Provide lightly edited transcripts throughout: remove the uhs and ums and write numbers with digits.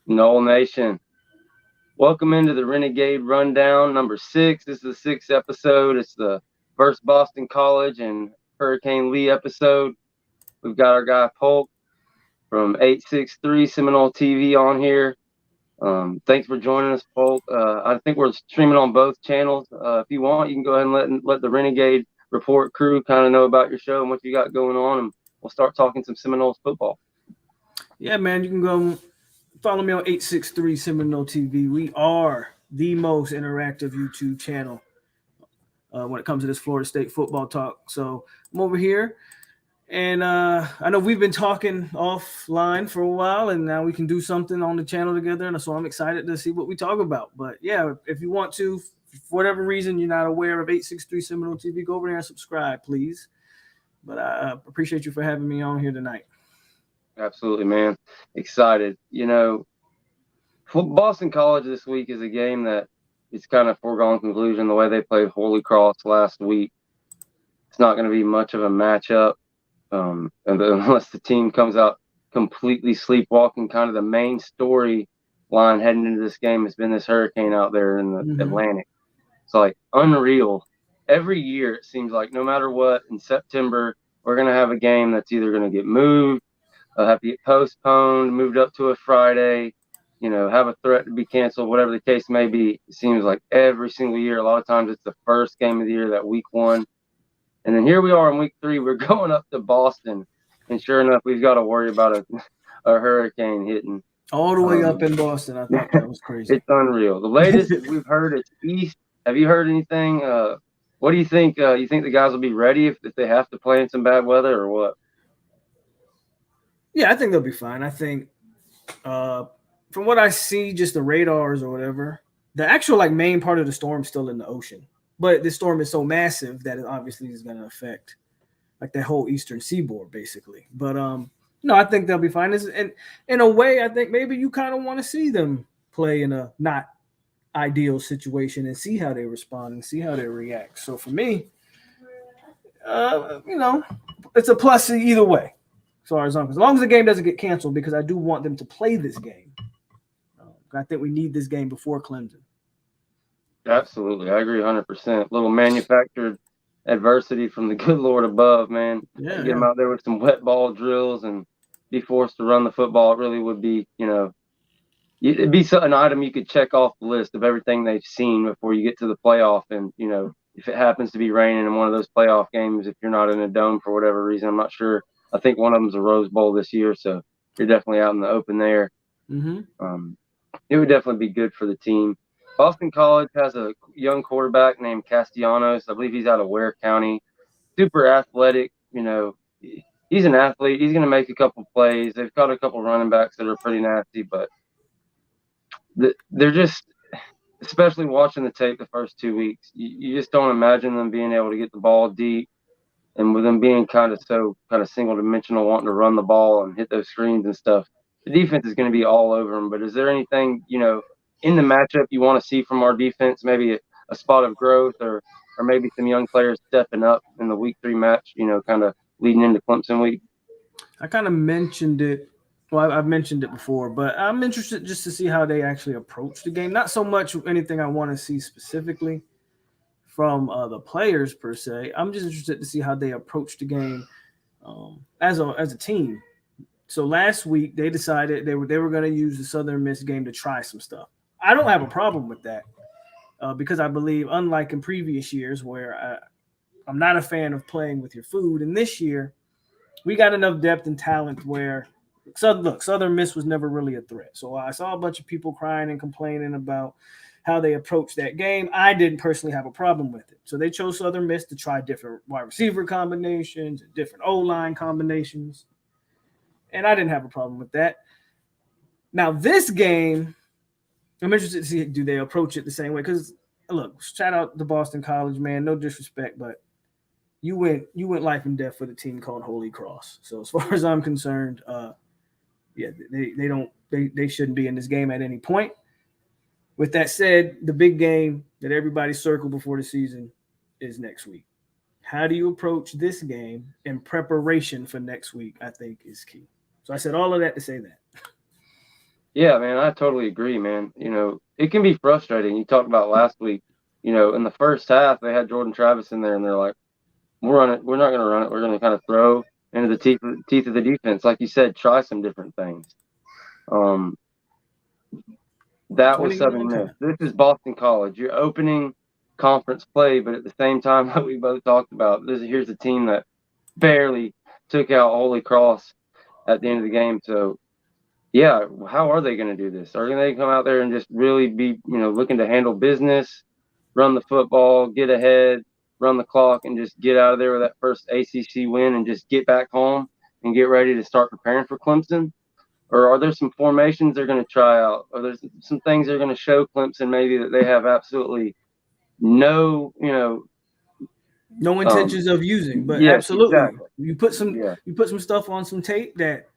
Nole Nation, welcome into the Renegade Rundown number 6. This is the 6th episode. It's the first Boston College and Hurricane Lee episode. We've got our guy POLK from 863 Seminole TV on here. Thanks for joining us, POLK. I think we're streaming on both channels. If you want, you can go ahead and let the Renegade Report crew kind of know about your show and what you got going on, and we'll start talking some Seminoles football. Yeah, man, you can go follow me on 863 Seminole TV. We are the most interactive YouTube channel when it comes to this Florida State football talk. So I'm over here, and I know we've been talking offline for a while, and now we can do something on the channel together. And so I'm excited to see what we talk about. But yeah, if you want to, for whatever reason you're not aware of 863 Seminole TV, go over there and subscribe, please. But I appreciate you for having me on here tonight. Absolutely, man. Excited. You know, Boston College this week is a game that it's kind of foregone conclusion the way they played Holy Cross last week. It's not going to be much of a matchup unless the team comes out completely sleepwalking. Kind of the main story line heading into this game has been this hurricane out there in the Atlantic. It's like unreal. Every year it seems like no matter what, in September, we're going to have a game that's either going to get moved, have to get postponed, moved up to a Friday, have a threat to be canceled, whatever the case may be. It seems like every single year, a lot of times it's the first game of the year, that week 1. And then here we are in week 3, we're going up to Boston. And sure enough, we've got to worry about a hurricane hitting. All the way up in Boston. I thought that was crazy. It's unreal. The latest we've heard, it's east. Have you heard anything? What do you think? You think the guys will be ready if they have to play in some bad weather or what? Yeah, I think they'll be fine. I think from what I see, just the radars or whatever, the actual main part of the storm is still in the ocean. But the storm is so massive that it obviously is going to affect that whole eastern seaboard, basically. But no, I think they'll be fine. And in a way, I think maybe you kind of want to see them play in a not ideal situation and see how they respond and see how they react. So for me, it's a plus either way. As long as the game doesn't get canceled, because I do want them to play this game. I think we need this game before Clemson. Absolutely. I agree 100%. Little manufactured adversity from the good Lord above, man. Yeah, Get them out there with some wet ball drills and be forced to run the football. It really would be, it'd be an item you could check off the list of everything they've seen before you get to the playoff. And, if it happens to be raining in one of those playoff games, if you're not in a dome for whatever reason, I'm not sure. I think one of them's a Rose Bowl this year, so you're definitely out in the open there. Mm-hmm. It would definitely be good for the team. Boston College has a young quarterback named Castellanos. I believe he's out of Ware County. Super athletic. He's an athlete. He's going to make a couple plays. They've got a couple running backs that are pretty nasty, but they're just, especially watching the tape the first 2 weeks, you just don't imagine them being able to get the ball deep. And with them being kind of single-dimensional, wanting to run the ball and hit those screens and stuff, the defense is going to be all over them. But is there anything, in the matchup you want to see from our defense, maybe a spot of growth or maybe some young players stepping up in the week 3 match, kind of leading into Clemson week? I kind of mentioned it. Well, I've mentioned it before, but I'm interested just to see how they actually approach the game. Not so much anything I want to see specifically from the players per se. I'm just interested to see how they approach the game as a team. So last week they decided they were going to use the Southern Miss game to try some stuff. I don't have a problem with that because I believe, unlike in previous years where I'm not a fan of playing with your food, and this year we got enough depth and talent where Southern Miss was never really a threat. So I saw a bunch of people crying and complaining about how they approached that game. I didn't personally have a problem with it. So they chose Southern Miss to try different wide receiver combinations and different O-line combinations. And I didn't have a problem with that. Now, this game, I'm interested to see, do they approach it the same way? Because, look, shout out to Boston College, man. No disrespect, but you went life and death for the team called Holy Cross. So as far as I'm concerned, they shouldn't be in this game at any point. With that said, the big game that everybody circled before the season is next week. how do you approach this game in preparation for next week, I think is key. So I said all of that to say that. Yeah, man, I totally agree, man. It can be frustrating. You talked about last week, in the first half, they had Jordan Travis in there, and they're like, we're not going to run it. We're going to kind of throw into the teeth of the defense. Like you said, try some different things. That was Southern Miss. This is Boston College. You're opening conference play, but at the same time, like we both talked about, here's a team that barely took out Holy Cross at the end of the game. So, yeah, how are they going to do this? Are they come out there and just really be, looking to handle business, run the football, get ahead, run the clock, and just get out of there with that first ACC win and just get back home and get ready to start preparing for Clemson? Or are there some formations they're going to try out? Or there's some things they're going to show Clemson maybe that they have absolutely no, no intentions of using, but yes, absolutely, exactly. you put some stuff on some tape that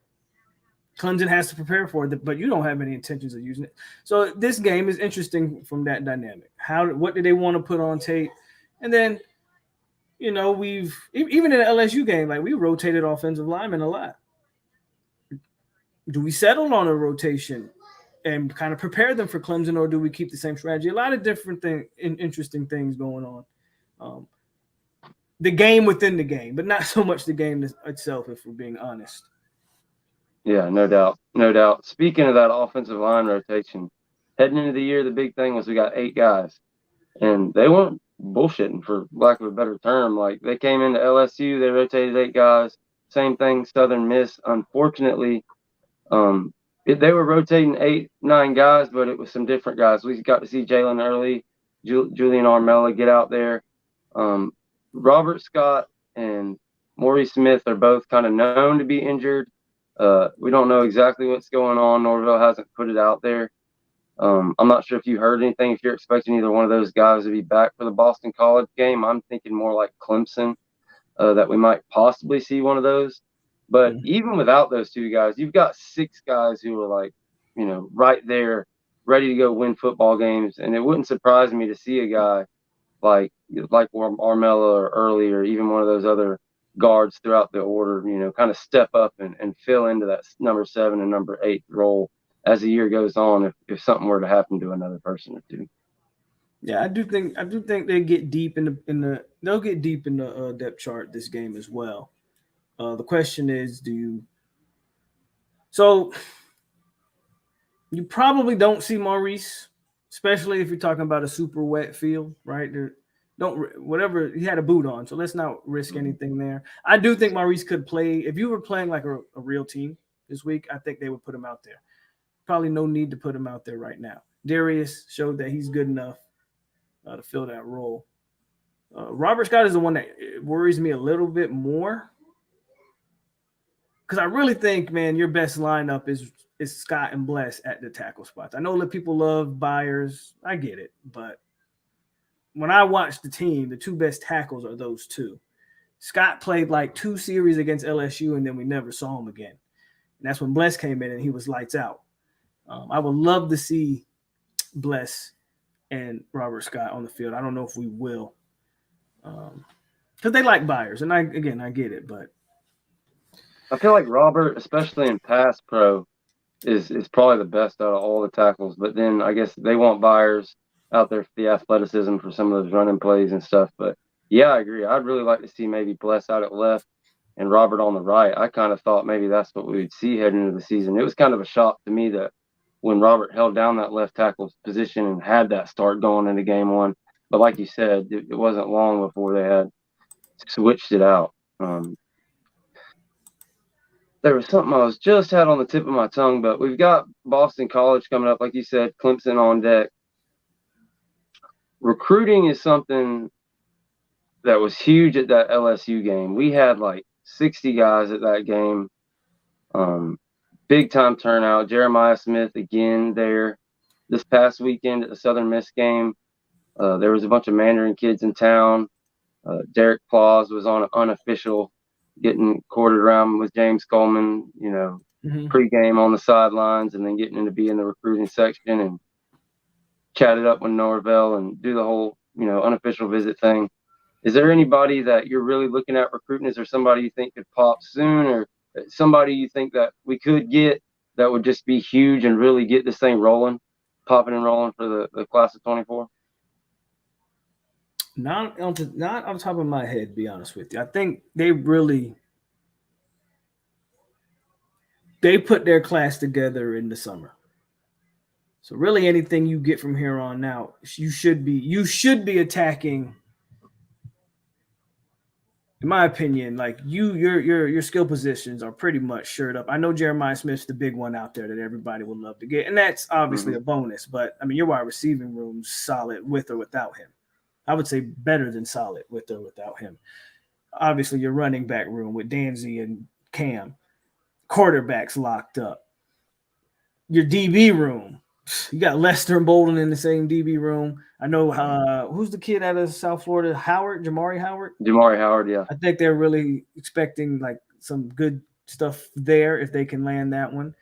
Clemson has to prepare for, but you don't have any intentions of using it. So this game is interesting from that dynamic. What do they want to put on tape? And then, we've even in the LSU game, like we rotated offensive linemen a lot. Do we settle on a rotation and kind of prepare them for Clemson, or do we keep the same strategy? A lot of different interesting things going on. The game within the game, but not so much the game itself, if we're being honest. Yeah, no doubt. No doubt. Speaking of that offensive line rotation, heading into the year, the big thing was we got 8 guys. And they weren't bullshitting, for lack of a better term. Like, they came into LSU, they rotated 8 guys. Same thing, Southern Miss. Unfortunately, they were rotating 8, 9 guys, but it was some different guys. We got to see Jalen Early, Julian Armella get out there. Robert Scott and Maurice Smith are both kind of known to be injured. We don't know exactly what's going on. Norvell hasn't put it out there. I'm not sure if you heard anything, if you're expecting either one of those guys to be back for the Boston College game. I'm thinking more like Clemson, that we might possibly see one of those. But even without those 2 guys, you've got 6 guys who are like, right there, ready to go win football games. And it wouldn't surprise me to see a guy like Armella or Early or even one of those other guards throughout the order, kind of step up and fill into that number 7 and number 8 role as the year goes on, if something were to happen to another person or 2. Yeah, I do think they get deep they'll get deep in the depth chart this game as well. The question is, so you probably don't see Maurice, especially if you're talking about a super wet field, right? Whatever, he had a boot on, so let's not risk anything there. I do think Maurice could play if you were playing like a real team this week. I think they would put him out there. Probably no need to put him out there right now. Darius showed that he's good enough to fill that role. Robert Scott is the one that worries me a little bit more, because I really think, man, your best lineup is Scott and Bless at the tackle spots. I know that people love Byers. I get it. But when I watch the team, the 2 best tackles are those 2. Scott played like 2 series against LSU, and then we never saw him again. And that's when Bless came in, and he was lights out. I would love to see Bless and Robert Scott on the field. I don't know if we will, because they like Byers, and I get it, but I feel like Robert, especially in pass pro, is probably the best out of all the tackles. But then I guess they want Byers out there for the athleticism for some of those running plays and stuff. But yeah, I agree. I'd really like to see maybe Bless out at left and Robert on the right. I kind of thought maybe that's what we would see heading into the season. It was kind of a shock to me that when Robert held down that left tackle position and had that start going into game 1. But like you said, it wasn't long before they had switched it out. There was something I was just had on the tip of my tongue, but we've got Boston College coming up. Like you said, Clemson on deck. Recruiting is something that was huge at that LSU game. We had like 60 guys at that game. Big time turnout. Jeremiah Smith again there. This past weekend at the Southern Miss game, there was a bunch of Mandarin kids in town. Derek Claus was on an unofficial, getting courted around with James Coleman, pregame on the sidelines, and then getting in to be in the recruiting section and chatted up with Norvell and do the whole, unofficial visit thing. Is there anybody that you're really looking at recruiting? Is there somebody you think could pop soon, or somebody you think that we could get that would just be huge and really get this thing rolling, popping and rolling for the class of 24? Not on top of my head, to be honest with you. I think they put their class together in the summer. So really anything you get from here on out, you should be attacking, in my opinion, like your skill positions are pretty much shored up. I know Jeremiah Smith's the big one out there that everybody would love to get, and that's obviously a bonus. But I mean, your wide receiving room's solid with or without him. I would say better than solid with or without him. Obviously, your running back room with Danzy and Cam, quarterbacks locked up. Your DB room, you got Lester and Bolden in the same DB room. I know who's the kid out of South Florida? Jamari Howard. Jamari Howard, yeah. I think they're really expecting like some good stuff there if they can land that one.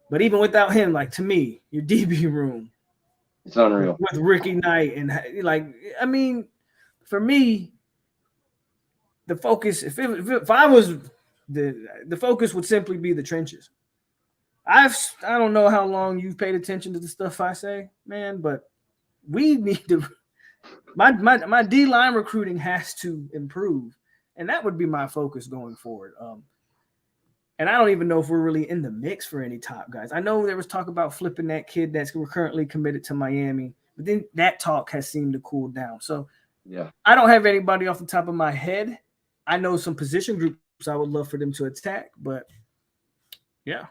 But even without him, like to me, your DB room, it's unreal with Ricky Knight and like I mean, for me, the focus if I was the focus would simply be the trenches. I don't know how long you've paid attention to the stuff I say, man, but we need to. My D line recruiting has to improve, and that would be my focus going forward. And I don't even know if we're really in the mix for any top guys. I know there was talk about flipping that kid that's currently committed to Miami, but then that talk has seemed to cool down. So yeah, I don't have anybody off the top of my head. I know some position groups I would love for them to attack, but yeah.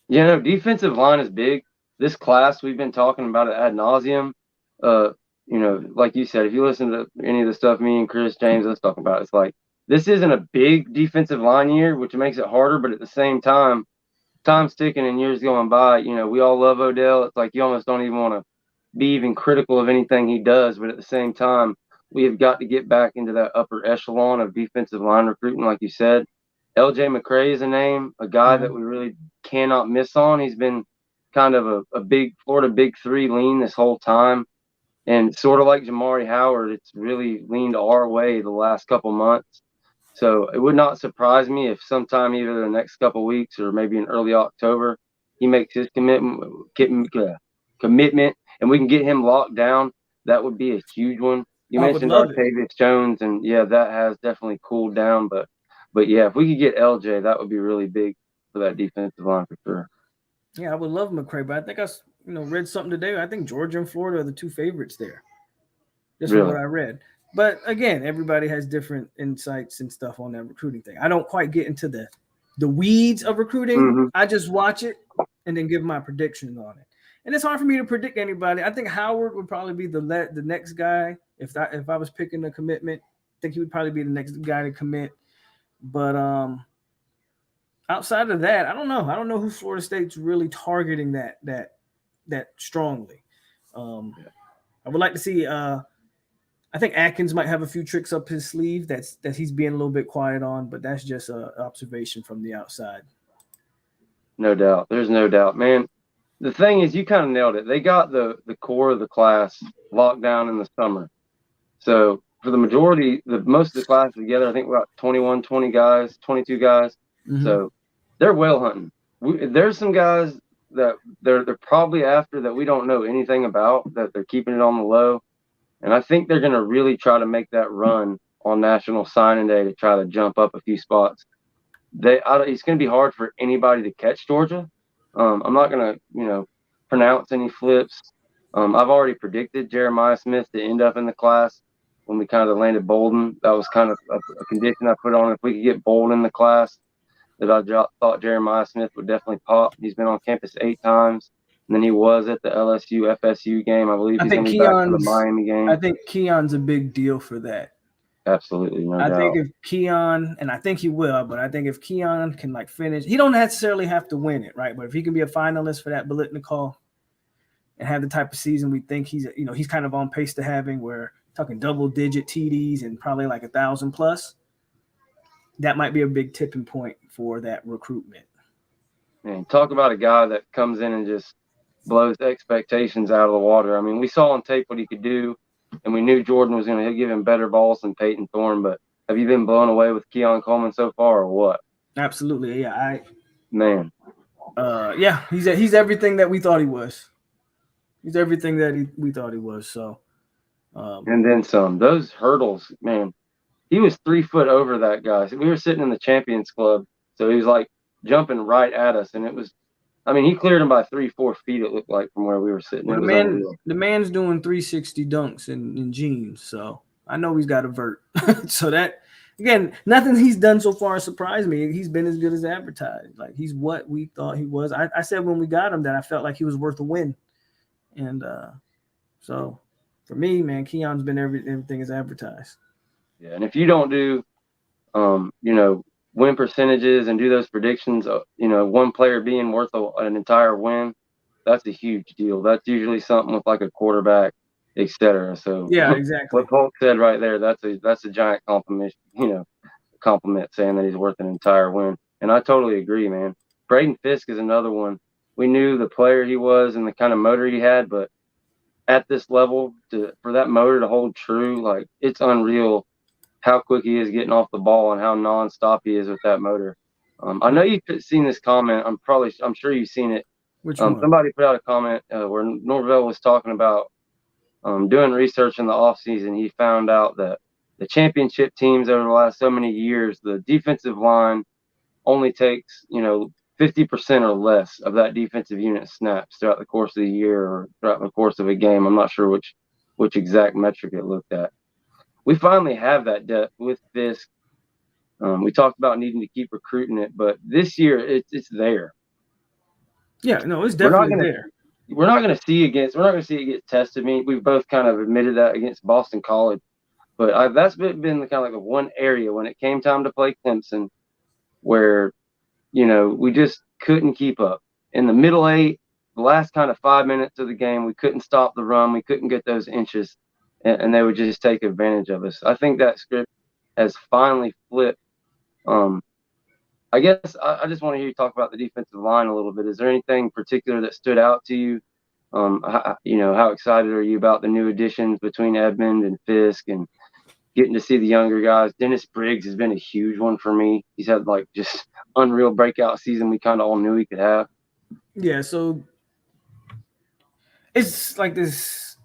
Yeah, no, defensive line is big. This class, we've been talking about it ad nauseum. Like you said, if you listen to any of the stuff me and Chris James let's talk about, it's like this isn't a big defensive line year, which makes it harder. But at the same time, time's ticking and years going by. We all love Odell. It's like you almost don't even want to be even critical of anything he does. But at the same time, we have got to get back into that upper echelon of defensive line recruiting, like you said. L.J. McCray is a name, a guy that we really cannot miss on. He's been kind of a big Florida Big Three lean this whole time. And sort of like Jamari Howard, it's really leaned our way the last couple months. So it would not surprise me if sometime either the next couple weeks or maybe in early October, he makes his commitment and we can get him locked down. That would be a huge one. You mentioned Artavius Jones, and yeah, that has definitely cooled down. But yeah, if we could get LJ, that would be really big for that defensive line for sure. Yeah, I would love McCray, but I think I read something today. I think Georgia and Florida are the two favorites there. Just from what I read. But again, everybody has different insights and stuff on that recruiting thing. I don't quite get into the weeds of recruiting. Mm-hmm. I just watch it and then give my predictions on it. And it's hard for me to predict anybody. I think Howard would probably be the next guy if I was picking a commitment. I think he would probably be the next guy to commit. But outside of that, I don't know. I don't know who Florida State's really targeting that strongly. I would like to see. I think Atkins might have a few tricks up his sleeve that he's being a little bit quiet on, but that's just an observation from the outside. No doubt. There's no doubt, man. The thing is, you kind of nailed it. They got the core of the class locked down in the summer. So for the majority, most of the class together, I think we're about 21, 20 guys, 22 guys. Mm-hmm. So they're whale hunting. There's some guys that they're probably after that we don't know anything about, that they're keeping it on the low. And I think they're going to really try to make that run on National Signing Day to try to jump up a few spots. It's going to be hard for anybody to catch Georgia. I'm not going to, pronounce any flips. I've already predicted Jeremiah Smith to end up in the class when we kind of landed Bolden. That was kind of a condition I put on. If we could get Bolden in the class, that I thought Jeremiah Smith would definitely pop. He's been on campus 8 times. And then he was at the LSU FSU game. I believe he's going to be back for the Miami game. I think Keon's a big deal for that. Absolutely, no doubt. I think if Keon, and I think he will, but I think if Keon can finish, he don't necessarily have to win it, right? But if he can be a finalist for that Biletnikoff and have the type of season we think he's kind of on pace to having, where talking double-digit TDs and probably 1,000 plus, that might be a big tipping point for that recruitment. Man, talk about a guy that comes in and just blows expectations out of the water. I mean, we saw on tape what he could do. and we knew Jordan was going to give him better balls than Peyton Thorne. But have you been blown away with Keon Coleman so far, or what? Absolutely, yeah. Man. Yeah, he's everything that we thought he was. He's everything that we thought he was. So, and then some. Those hurdles, man. He was 3 foot over that guy. So we were sitting in the Champions Club, so he was like jumping right at us, and it was. I mean, he cleared him by 3-4 feet. It looked like from where we were sitting. well, It was unreal. the man's doing 360 dunks in jeans, so I know he's got a vert. So that again, nothing he's done so far surprised me. He's been as good as advertised. Like he's what we thought he was. I said when we got him that I felt like he was worth a win, and so for me, man, Keon's been everything is advertised. Yeah, and if you don't do, win percentages and do those predictions, one player being worth an entire win, that's a huge deal. That's usually something with like a quarterback, etc. So yeah, exactly. What POLK said right there, that's a giant compliment. Compliment saying that he's worth an entire win, and I totally agree, man. Braden Fisk is another one. We knew the player he was and the kind of motor he had, but at this level, for that motor to hold true, like it's unreal how quick he is getting off the ball and how nonstop he is with that motor. I know you've seen this comment. I'm sure you've seen it. Which one? Somebody put out a comment where Norvell was talking about doing research in the offseason. He found out that the championship teams over the last so many years, the defensive line only takes 50% or less of that defensive unit snaps throughout the course of the year or throughout the course of a game. I'm not sure which exact metric it looked at. We finally have that depth with Fisk. We talked about needing to keep recruiting it, but this year it's there. Yeah, no, it's definitely there. We're not going to see it get tested. I mean, we've both kind of admitted that against Boston College, but that's been the kind of like one area when it came time to play Clemson where we just couldn't keep up. In the middle 8, the last kind of 5 minutes of the game, we couldn't stop the run. We couldn't get those inches, and they would just take advantage of us. I think that script has finally flipped. I guess I just want to hear you talk about the defensive line a little bit. Is there anything particular that stood out to you? How excited are you about the new additions between Edmond and Fisk and getting to see the younger guys? Dennis Briggs has been a huge one for me. He's had like just unreal breakout season we kind of all knew he could have. Yeah, so it's like this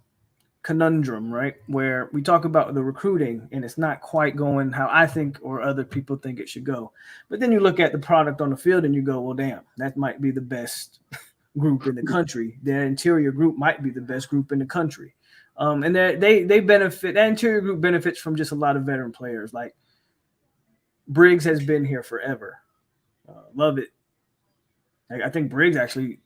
conundrum, right? Where we talk about the recruiting and it's not quite going how I think or other people think it should go. But then you look at the product on the field and you go, well, damn, that might be the best group in the country. Their interior group might be the best group in the country. And they benefit. That interior group benefits from just a lot of veteran players. Like Briggs has been here forever. Love it. I think Briggs actually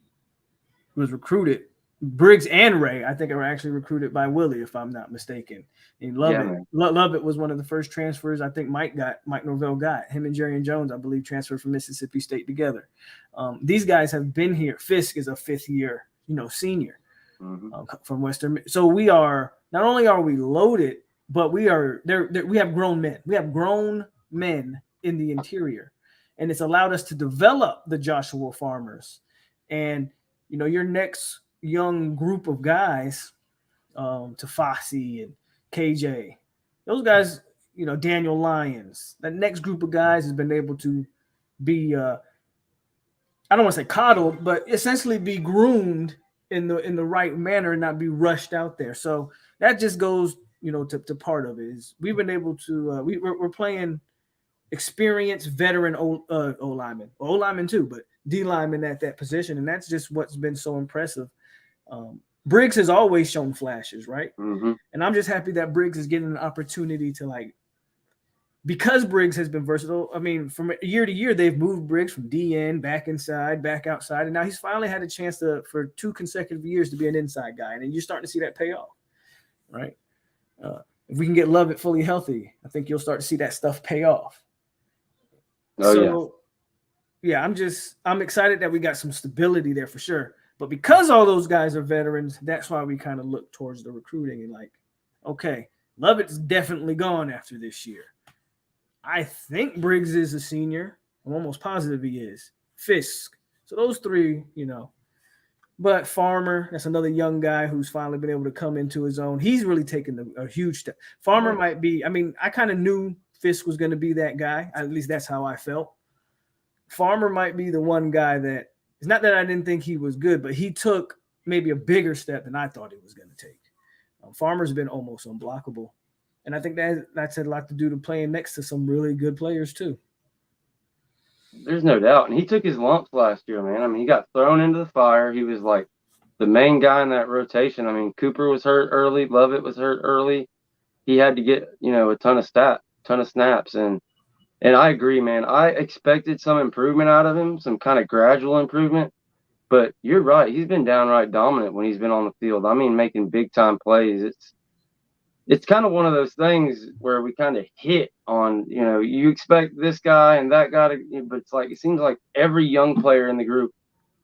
was recruited. Briggs and Ray, I think, were actually recruited by Willie, if I'm not mistaken. And Lovett was one of the first transfers I think Mike Norvell got. Him and Jerry Jones, I believe, transferred from Mississippi State together. These guys have been here. Fisk is a fifth-year, senior from Western. So we are not only are we loaded, but we are there. We have grown men. We have grown men in the interior, and it's allowed us to develop the Joshua Farmers, and your next young group of guys, Tafasi and KJ, those guys, Daniel Lyons, that next group of guys has been able to be, I don't want to say coddled, but essentially be groomed in the right manner and not be rushed out there. So that just goes, to part of it is we've been able to, we're playing experienced veteran O-linemen too, but D-linemen at that position. And that's just what's been so impressive. Briggs has always shown flashes, right? Mm-hmm. And I'm just happy that Briggs is getting an opportunity to because Briggs has been versatile. I mean, from year to year, they've moved Briggs from DN back inside, back outside. And now he's finally had a chance for 2 consecutive years to be an inside guy. And then you're starting to see that pay off, right? If we can get Lovett fully healthy, I think you'll start to see that stuff pay off. Yeah, I'm excited that we got some stability there for sure. But because all those guys are veterans, that's why we kind of look towards the recruiting and okay, Lovett's definitely gone after this year. I think Briggs is a senior. I'm almost positive he is. Fisk. So those 3, But Farmer, that's another young guy who's finally been able to come into his own. He's really taken a huge step. Farmer might be, I mean, I kind of knew Fisk was going to be that guy. At least that's how I felt. Farmer might be the one guy that, it's not that I didn't think he was good, but he took maybe a bigger step than I thought he was going to take. Farmer's been almost unblockable. And I think that's had a lot to do to playing next to some really good players too. There's no doubt. And he took his lumps last year, man. I mean, he got thrown into the fire. He was like the main guy in that rotation. I mean, Cooper was hurt early. Lovett was hurt early. He had to get, a ton of snaps. And I agree, man. I expected some improvement out of him, some kind of gradual improvement. But you're right. He's been downright dominant when he's been on the field. I mean, making big-time plays. It's kind of one of those things where we kind of hit on, you expect this guy and that guy to, but it's like, it seems like every young player in the group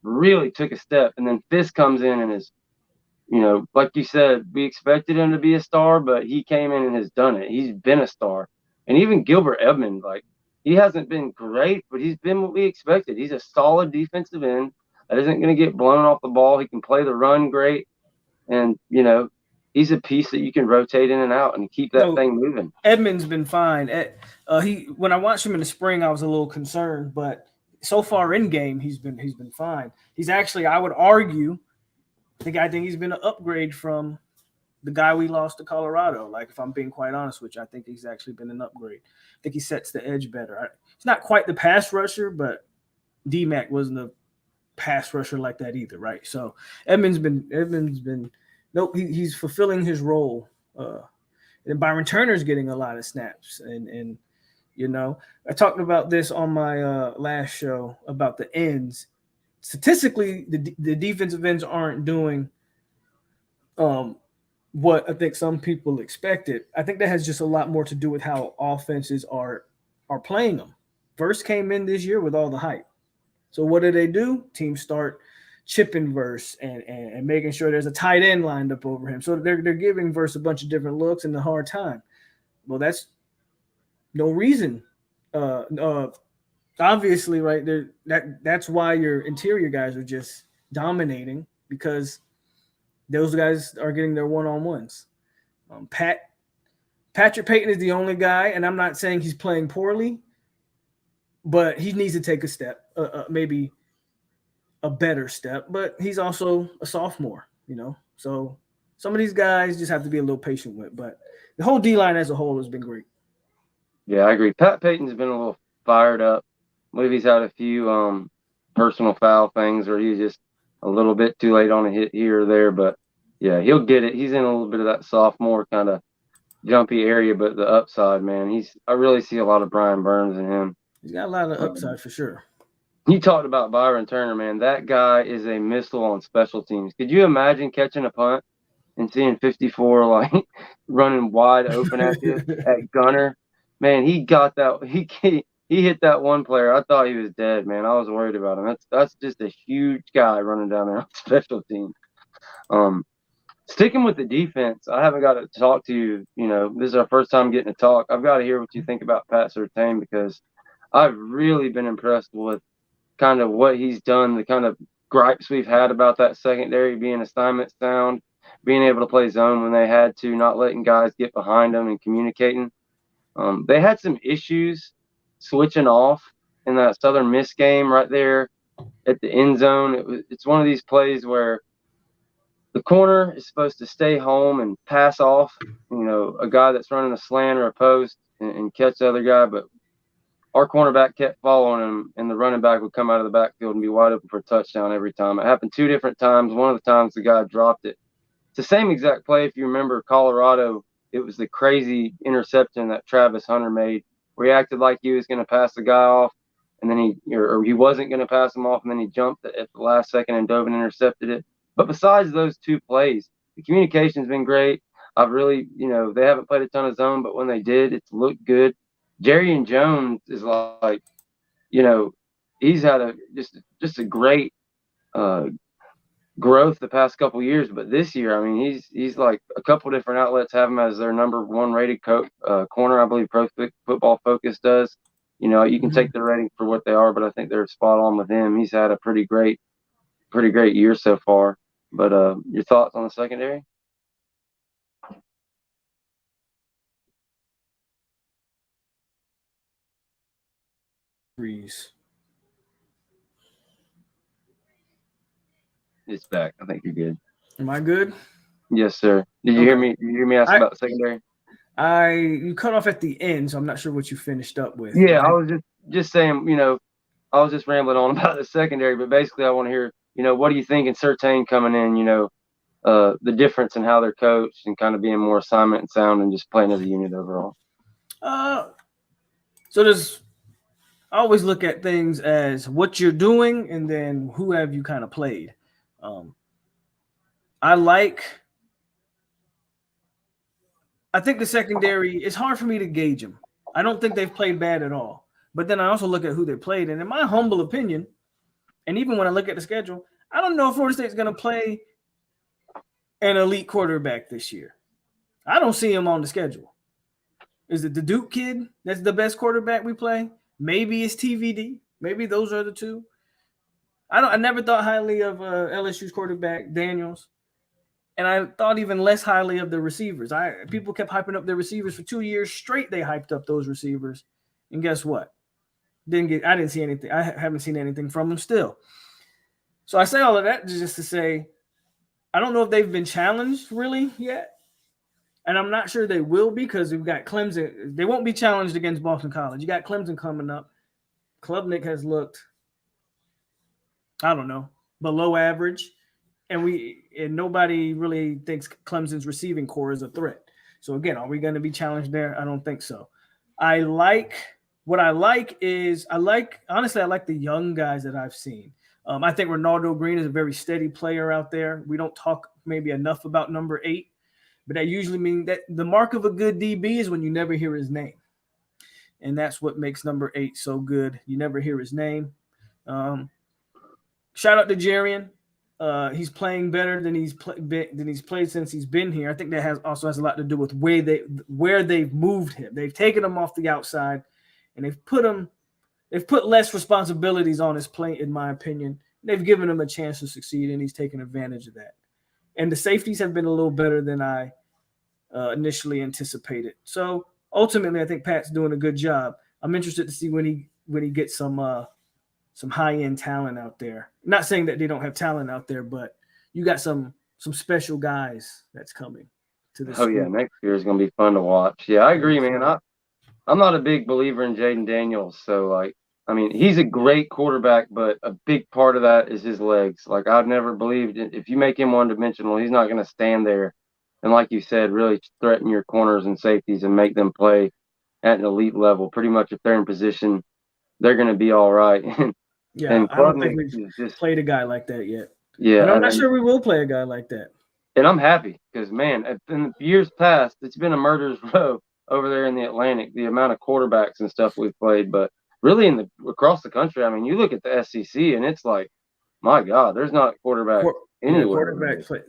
really took a step. And then Fisk comes in and is, like you said, we expected him to be a star, but he came in and has done it. He's been a star. And even Gilbert Edmond, like, he hasn't been great, but he's been what we expected. He's a solid defensive end that isn't going to get blown off the ball. He can play the run great. And, he's a piece that you can rotate in and out and keep that thing moving. Edmond's been fine. When I watched him in the spring, I was a little concerned, but so far in game, he's been fine. He's actually, I would argue, I think he's been an upgrade from the guy we lost to Colorado. Like, if I'm being quite honest with you, I think he's actually been an upgrade. I think he sets the edge better. He's not quite the pass rusher, but D-Mac wasn't a pass rusher like that either, right? So Edmond's been. Nope, he's fulfilling his role. And Byron Turner's getting a lot of snaps. And I talked about this on my last show about the ends. Statistically, the defensive ends aren't doing what I think some people expected. I think that has just a lot more to do with how offenses are playing them. Verse came in this year with all the hype. So what do? Teams start chipping Verse and making sure there's a tight end lined up over him. So they're giving Verse a bunch of different looks and a hard time. Well, that's no reason. Obviously, right there. That's why your interior guys are just dominating, because those guys are getting their one-on-ones. Patrick Payton is the only guy, and I'm not saying he's playing poorly, but he needs to take a step, maybe a better step, but he's also a sophomore, so some of these guys just have to be a little patient with, but the whole D-line as a whole has been great. Yeah, I agree. Pat Payton's been a little fired up. I believe he's had a few personal foul things, or he's just a little bit too late on a hit here or there, but yeah, he'll get it. He's in a little bit of that sophomore kind of jumpy area, but the upside, man, I really see a lot of Brian Burns in him. He's got a lot of upside for sure. You talked about Byron Turner, man. That guy is a missile on special teams. Could you imagine catching a punt and seeing 54 like running wide open at you at gunner? Man, he got that. He hit that one player. I thought he was dead, man. I was worried about him. That's just a huge guy running down there on special teams. Sticking with the defense, I haven't got to talk to you. This is our first time getting to talk. I've got to hear what you think about Pat Surtain, because I've really been impressed with kind of what he's done, the kind of gripes we've had about that secondary being assignment sound, being able to play zone when they had to, not letting guys get behind them and communicating. They had some issues switching off in that Southern Miss game right there at the end zone. It's one of these plays where the corner is supposed to stay home and pass off, a guy that's running a slant or a post and catch the other guy, but our cornerback kept following him, and the running back would come out of the backfield and be wide open for a touchdown every time. It happened 2 different times. One of the times the guy dropped it. It's the same exact play. If you remember Colorado, it was the crazy interception that Travis Hunter made, where he acted like he was going to pass the guy off, and then he wasn't going to pass him off, and then he jumped at the last second and dove and intercepted it. But besides those 2 plays, the communication's been great. I've really, they haven't played a ton of zone, but when they did, it's looked good. Jerry and Jones is like, he's had just a great growth the past couple of years, but this year, I mean, he's like a couple different outlets have him as their number 1 rated corner. I believe Pro Football Focus does. You can take the rating for what they are, but I think they're spot on with him. He's had a pretty great pretty great year so far. But your thoughts on the secondary? Breeze. It's back. I think you're good. Am I good? Yes, sir. Did you hear me? Did you hear me ask about the secondary? You cut off at the end, so I'm not sure what you finished up with. Yeah, I was just saying, I was just rambling on about the secondary, but basically I want to hear, what do you think in Surtain coming in, the difference in how they're coached and kind of being more assignment and sound and just playing as a unit overall. So I always look at things as what you're doing and then who have you kind of played. I think the secondary, it's hard for me to gauge them. I don't think they've played bad at all. But then I also look at who they played. And in my humble opinion, and even when I look at the schedule, I don't know if Florida State's going to play an elite quarterback this year. I don't see him on the schedule. Is it the Duke kid that's the best quarterback we play? Maybe it's TVD. Maybe those are the two. I never thought highly of LSU's quarterback, Daniels. And I thought even less highly of the receivers. People kept hyping up their receivers for 2 years straight. They hyped up those receivers. And guess what? I didn't see anything. I haven't seen anything from them still. So I say all of that just to say, I don't know if they've been challenged really yet. And I'm not sure they will be because we've got Clemson. They won't be challenged against Boston College. You got Clemson coming up. Klubnik has looked, I don't know, below average. And nobody really thinks Clemson's receiving core is a threat. So again, are we going to be challenged there? I don't think so. I like the young guys that I've seen. I think Ronaldo Green is a very steady player out there. We don't talk maybe enough about number 8, but that usually means that the mark of a good DB is when you never hear his name. And that's what makes number 8 so good. You never hear his name. Shout out to Jarian. He's playing better than he's played since he's been here. I think that also has a lot to do with where they've moved him. They've taken him off the outside, and they've put less responsibilities on his plate, in my opinion. They've given him a chance to succeed, and he's taken advantage of that. And the safeties have been a little better than I initially anticipated. So ultimately, I think Pat's doing a good job. I'm interested to see when he gets some high-end talent out there. Not saying that they don't have talent out there, but you got some special guys that's coming to this. Oh, yeah, next year is going to be fun to watch. Yeah, I agree, man. I'm not a big believer in Jaden Daniels, so, he's a great quarterback, but a big part of that is his legs. I've never believed if you make him one-dimensional, he's not going to stand there and, like you said, really threaten your corners and safeties and make them play at an elite level. Pretty much if they're in position, they're going to be all right. Yeah, and I don't think we've played a guy like that yet. Yeah. And I'm not sure we will play a guy like that. And I'm happy because, man, in years past, it's been a murderer's row over there in the Atlantic, the amount of quarterbacks and stuff we've played. But really across the country, you look at the SEC and it's like, my God, there's not quarterback anywhere.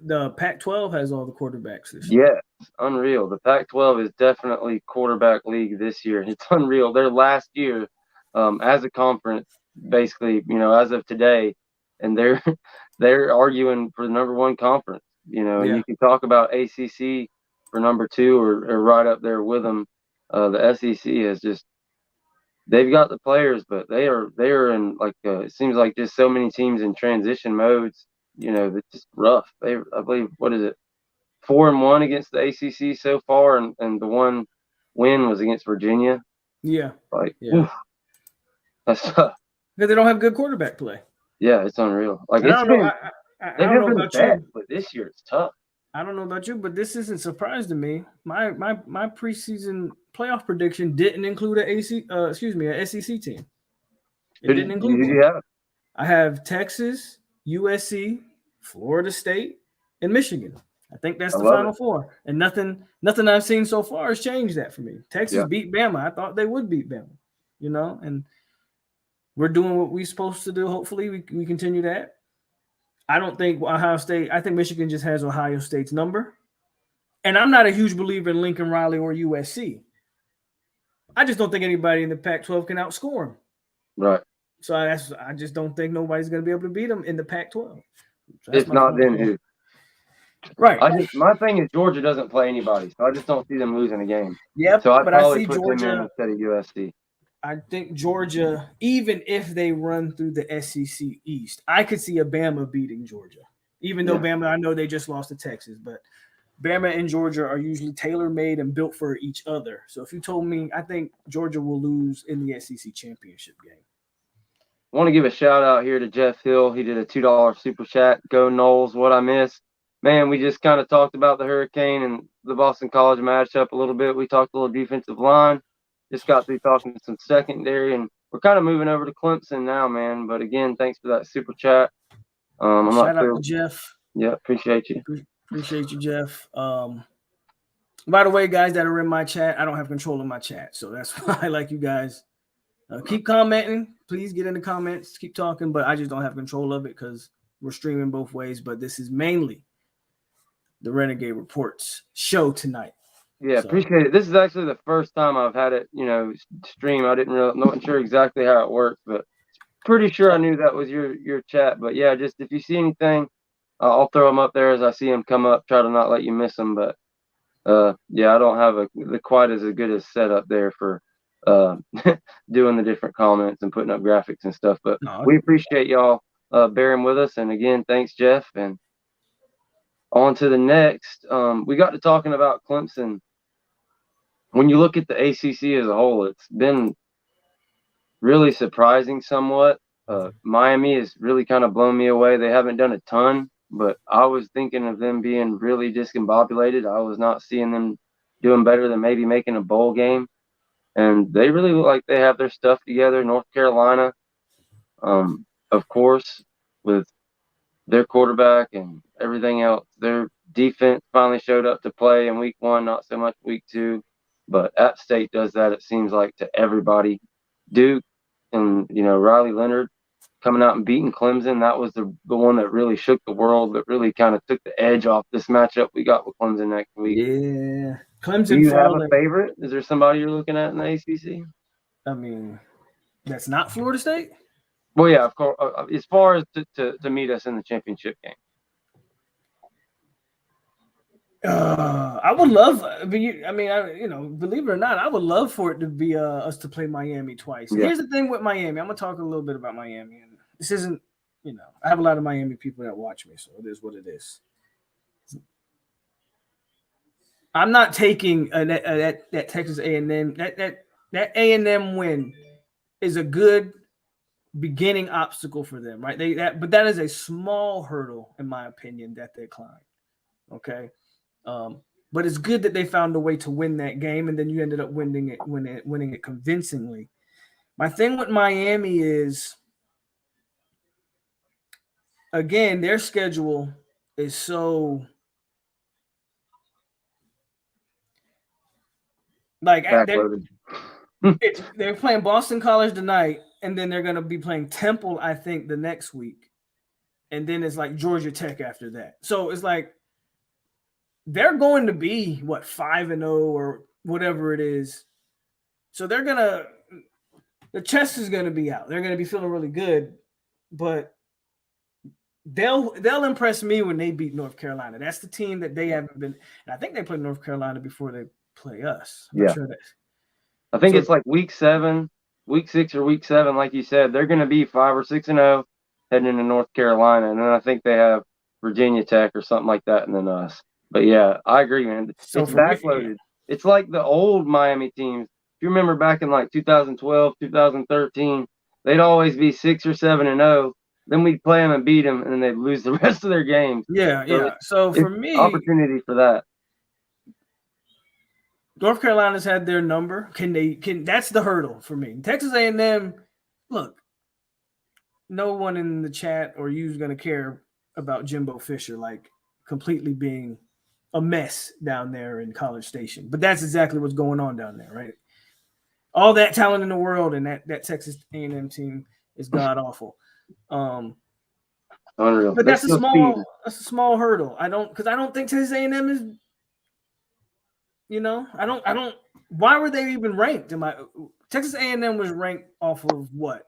The Pac-12 has all the quarterbacks this year. Yeah, it's unreal. The Pac-12 is definitely quarterback league this year. It's unreal. Their last year as a conference, basically, as of today, and they're arguing for the number 1 conference. And you can talk about ACC for number 2 or right up there with them. The SEC has just they've got the players, but they are in it seems like just so many teams in transition modes. It's just rough. I believe 4-1 against the ACC so far, and the one win was against Virginia. Yeah, oof, that's tough. Because they don't have good quarterback play. Yeah, it's unreal. I don't know about you, but this year it's tough. I don't know about you, but this isn't a surprise to me. My preseason playoff prediction didn't include a SEC team. It didn't include. Who do you have? I have Texas, USC, Florida State, and Michigan. I think that's the final 4. And nothing I've seen so far has changed that for me. Texas beat Bama. I thought they would beat Bama, and we're doing what we're supposed to do. Hopefully we continue that. I don't think Ohio State – I think Michigan just has Ohio State's number. And I'm not a huge believer in Lincoln Riley or USC. I just don't think anybody in the Pac-12 can outscore them. Right. So I just don't think nobody's going to be able to beat them in the Pac-12. So If not, then who? Right. My thing is Georgia doesn't play anybody, so I just don't see them losing a game. Yep. So I'd but I probably see put Georgia them in instead of USC. I think Georgia, even if they run through the SEC East, I could see a Bama beating Georgia. Even though Bama, I know they just lost to Texas, but Bama and Georgia are usually tailor-made and built for each other. So if you told me, I think Georgia will lose in the SEC championship game. I want to give a shout out here to Jeff Hill. He did a $2 super chat. Go Noles, what I missed. Man, we just kind of talked about the Hurricane and the Boston College matchup a little bit. We talked a little defensive line. Just got through talking some secondary, and we're kind of moving over to Clemson now, man. But again, thanks for that super chat. Shout out to Jeff. Yeah, appreciate you. Appreciate you, Jeff. By the way, guys that are in my chat, I don't have control of my chat, so that's why I like you guys. Keep commenting. Please get in the comments. Keep talking, but I just don't have control of it because we're streaming both ways. But this is mainly the Renegade Reports show tonight. Yeah, appreciate it. This is actually the first time I've had it, stream. I not sure exactly how it works, but pretty sure I knew that was your chat. But yeah, just if you see anything, I'll throw them up there as I see them come up. Try to not let you miss them. But yeah, I don't have quite as good as setup there for doing the different comments and putting up graphics and stuff. But we appreciate y'all bearing with us. And again, thanks, Jeff. And on to the next. We got to talking about Clemson. When you look at the ACC as a whole, it's been really surprising somewhat. Miami has really kind of blown me away. They haven't done a ton, but I was thinking of them being really discombobulated. I was not seeing them doing better than maybe making a bowl game. And they really look like they have their stuff together. North Carolina, of course, with their quarterback and everything else. Their defense finally showed up to play in week 1, not so much week 2. But App State does that, it seems like, to everybody. Duke and, Riley Leonard coming out and beating Clemson. That was the one that really shook the world, that really kind of took the edge off this matchup we got with Clemson next week. Yeah. Clemson. Do you have a favorite? Is there somebody you're looking at in the ACC? I mean, that's not Florida State? Well, yeah, of course. As far as to meet us in the championship game. I would love, believe it or not, I would love for it to be us to play Miami twice. Yeah. Here's the thing with Miami. I'm gonna talk a little bit about Miami, and this isn't, I have a lot of Miami people that watch me, so it is what it is. I'm not taking that Texas A&M. That A&M win is a good beginning obstacle for them, right? But that is a small hurdle, in my opinion, that they climbed. Okay. But it's good that they found a way to win that game, and then you ended up winning it convincingly. My thing with Miami is, again, their schedule is so they're playing Boston College tonight, and then they're going to be playing Temple, I think, the next week, and then it's like Georgia Tech after that. So it's like, they're going to be 5-0 or whatever it is. So the chest is going to be out. They're going to be feeling really good, but they'll impress me when they beat North Carolina. That's the team that they haven't been. And I think they played North Carolina before they play us. I'm not sure that. I think it's like week 6 or week 7, like you said. They're going to be 5 or 6-0 heading into North Carolina, and then I think they have Virginia Tech or something like that, and then us. But yeah, I agree, man. So it's backloaded. It's like the old Miami teams. If you remember back in like 2012, 2013, they'd always be 6 or 7-0. Then we'd play them and beat them, and then they'd lose the rest of their games. Yeah. So for me, opportunity for that. North Carolina's had their number. That's the hurdle for me. Texas A&M, look, no one in the chat or you's going to care about Jimbo Fisher completely being a mess down there in College Station. But that's exactly what's going on down there, right? All that talent in the world, and that Texas A&M team is god awful. Unreal. But that's a small hurdle. I don't think Texas A&M is. I don't. Why were they even ranked? Texas A&M was ranked off of what?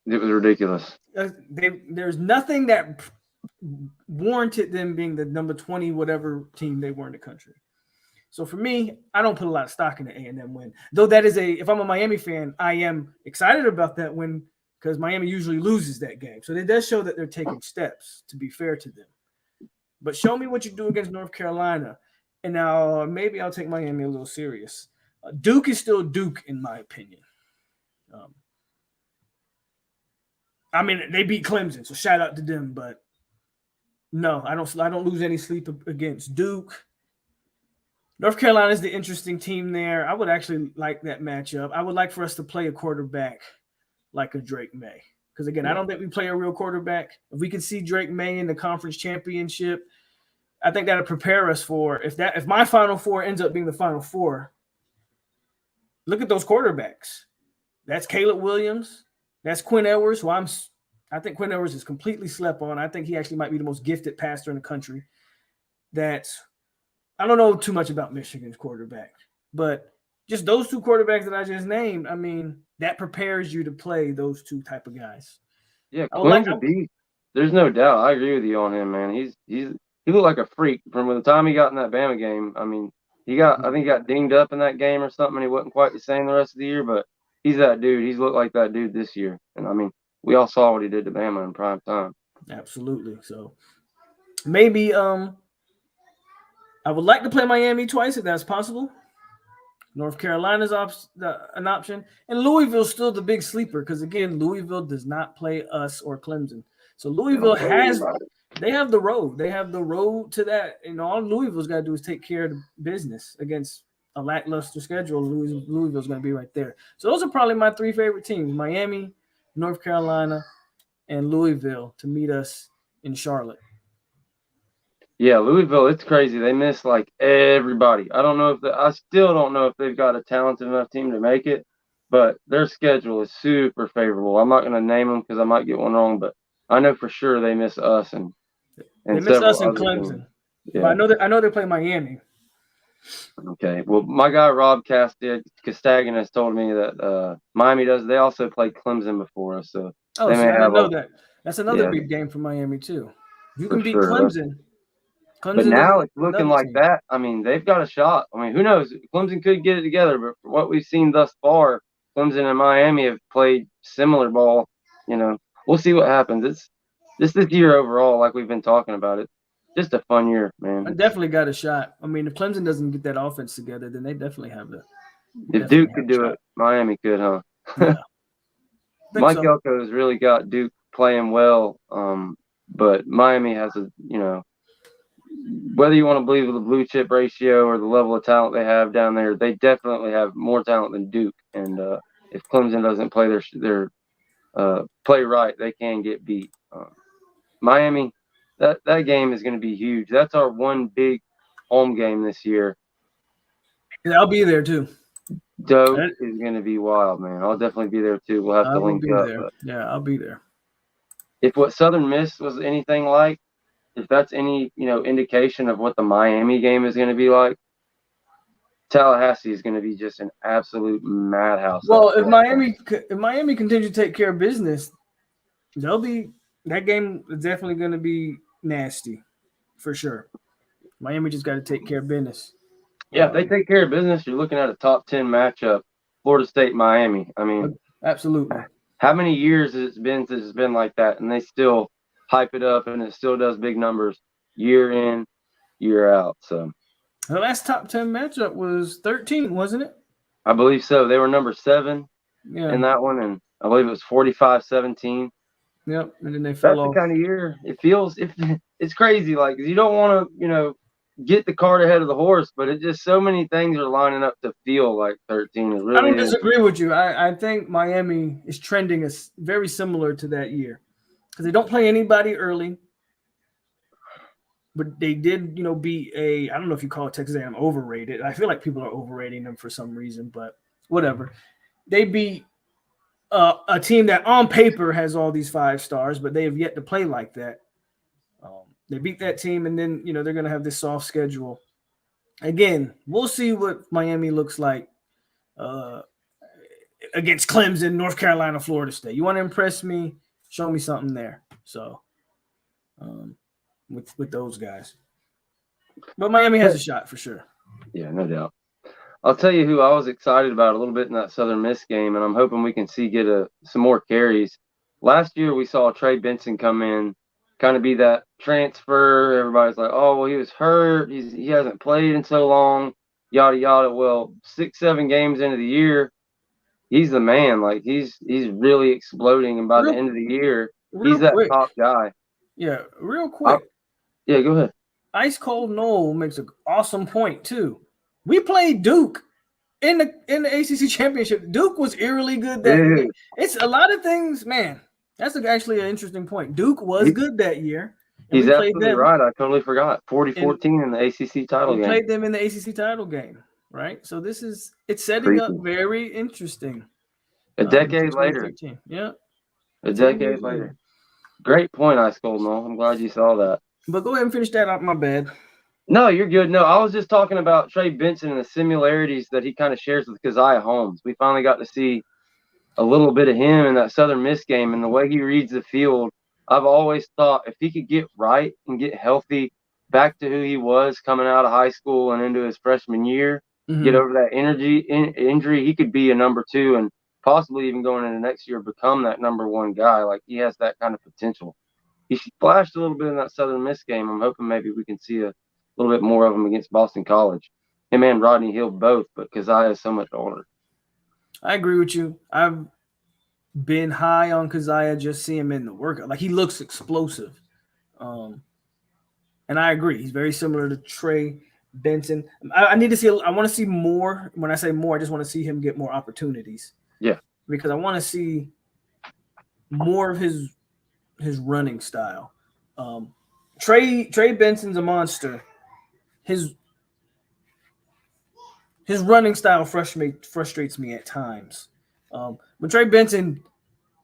It was ridiculous. There's nothing that warranted them being the number 20 whatever team they were in the country. So for me, I don't put a lot of stock in the A&M win. Though that is if I'm a Miami fan, I am excited about that win because Miami usually loses that game. So it does show that they're taking steps, to be fair to them. But show me what you do against North Carolina. And now maybe I'll take Miami a little serious. Duke is still Duke, in my opinion. I mean, they beat Clemson, so shout out to them. But no, I don't lose any sleep against Duke. North Carolina is the interesting team there. I would actually like that matchup. I would like for us to play a quarterback like a Drake May. Because, again, I don't think we play a real quarterback. If we could see Drake May in the conference championship, I think that would prepare us for if my Final Four ends up being the Final Four, look at those quarterbacks. That's Caleb Williams. That's Quinn Ewers, who I think Quinn Ewers is completely slept on. I think he actually might be the most gifted passer in the country. I don't know too much about Michigan's quarterback, but just those two quarterbacks that I just named, I mean, that prepares you to play those two type of guys. Yeah, Quinn's a beast. There's no doubt. I agree with you on him, man. He looked like a freak from the time he got in that Bama game. I mean, I think he got dinged up in that game or something, and he wasn't quite the same the rest of the year, but he's that dude. He's looked like that dude this year. And I mean, we all saw what he did to Bama in prime time. Absolutely. So maybe I would like to play Miami twice if that's possible. North Carolina's an option. And Louisville's still the big sleeper because, again, Louisville does not play us or Clemson. So Louisville they have the road. They have the road to that. And all Louisville's got to do is take care of the business against a lackluster schedule. Louisville's going to be right there. So those are probably my three favorite teams, Miami, North Carolina, and Louisville to meet us in Charlotte. Yeah, Louisville, it's crazy. They miss like everybody. I still don't know if they've got a talented enough team to make it, but their schedule is super favorable. I'm not going to name them because I might get one wrong, but I know for sure they miss us and they miss us and Clemson. Yeah. But I know they play Miami. Okay. Well, my guy Rob Castagan has told me that Miami does. They also played Clemson before us, so I didn't know that. That's another big game for Miami too. You can beat Clemson. But now it's looking like that. I mean, they've got a shot. I mean, who knows? Clemson could get it together, but for what we've seen thus far, Clemson and Miami have played similar ball. You know, we'll see what happens. It's this year overall, like we've been talking about it. Just a fun year, man. I definitely got a shot. I mean, if Clemson doesn't get that offense together, then they definitely have it. If Duke could do it, Miami could, huh? Yeah. Mike Elko has really got Duke playing well, but Miami has whether you want to believe the blue chip ratio or the level of talent they have down there, they definitely have more talent than Duke. And if Clemson doesn't play their play right, they can get beat. Miami, that game is going to be huge. That's our one big home game this year. Yeah, I'll be there too. Dope is going to be wild, man. I'll definitely be there too. We'll have to link up. Yeah, I'll be there. If what Southern Miss was anything like, if that's any indication of what the Miami game is going to be like, Tallahassee is going to be just an absolute madhouse. Well, if Miami continues to take care of business, that game is definitely going to be nasty, for sure. Miami just got to take care of business. Yeah, if they take care of business, you're looking at a top 10 matchup, Florida State, Miami. I mean, absolutely. How many years has it been since it's been like that, and they still hype it up, and it still does big numbers year in, year out. So the last top 10 matchup was 13, wasn't it? I believe so. They were number 7 in that one, and I believe it was 45-17. Yep, and then they fell off. That's the kind of year it feels. It's crazy. Like, you don't want to, get the cart ahead of the horse, but it just so many things are lining up to feel like 13 is really. I don't disagree with you. I think Miami is trending as very similar to that year because they don't play anybody early, but they did, beat I don't know if you call it Texas A&M overrated. I feel like people are overrating them for some reason, but whatever. They beat a team that on paper has all these 5 stars, but they have yet to play like that. They beat that team, and then, they're going to have this soft schedule. Again, we'll see what Miami looks like. against Clemson, North Carolina, Florida State. You want to impress me? Show me something there. So, with those guys, but Miami has a shot for sure. Yeah, no doubt. I'll tell you who I was excited about a little bit in that Southern Miss game, and I'm hoping we can get some more carries. Last year, we saw Trey Benson come in, kind of be that transfer. Everybody's like, oh, well, he was hurt. He hasn't played in so long, yada, yada. Well, 6-7 games into the year, he's the man. Like, he's really exploding, and by the end of the year, he's that top guy. Yeah, real quick. Yeah, go ahead. Ice Cold Noel makes an awesome point, too. We played Duke in the ACC championship. Duke was eerily good that year. It's a lot of things, man. That's actually an interesting point. Duke was good that year. He's absolutely right. I totally forgot. 40-14 in the ACC title game. We played them in the ACC title game, right? So it's setting up very interesting. A decade later. Yeah. A decade later. Great point, Ice Cold Noel. I'm glad you saw that. But go ahead and finish that up. My bad. No, you're good. No, I was just talking about Trey Benson and the similarities that he kind of shares with Keziah Holmes. We finally got to see a little bit of him in that Southern Miss game, and the way he reads the field. I've always thought if he could get right and get healthy back to who he was coming out of high school and into his freshman year, get over that injury, he could be a number 2 and possibly even going into next year become that number 1 guy. Like, he has that kind of potential. He flashed a little bit in that Southern Miss game. I'm hoping maybe we can see a little bit more of him against Boston College. Him and Rodney Hill both, but Keziah is so much older. I agree with you. I've been high on Keziah, just see him in the workout. Like, he looks explosive. And I agree. He's very similar to Trey Benson. I need to see – I want to see more. When I say more, I just want to see him get more opportunities. Yeah. Because I want to see more of his running style. Trey Benson's a monster. His running style frustrates me at times. When Trey Benson,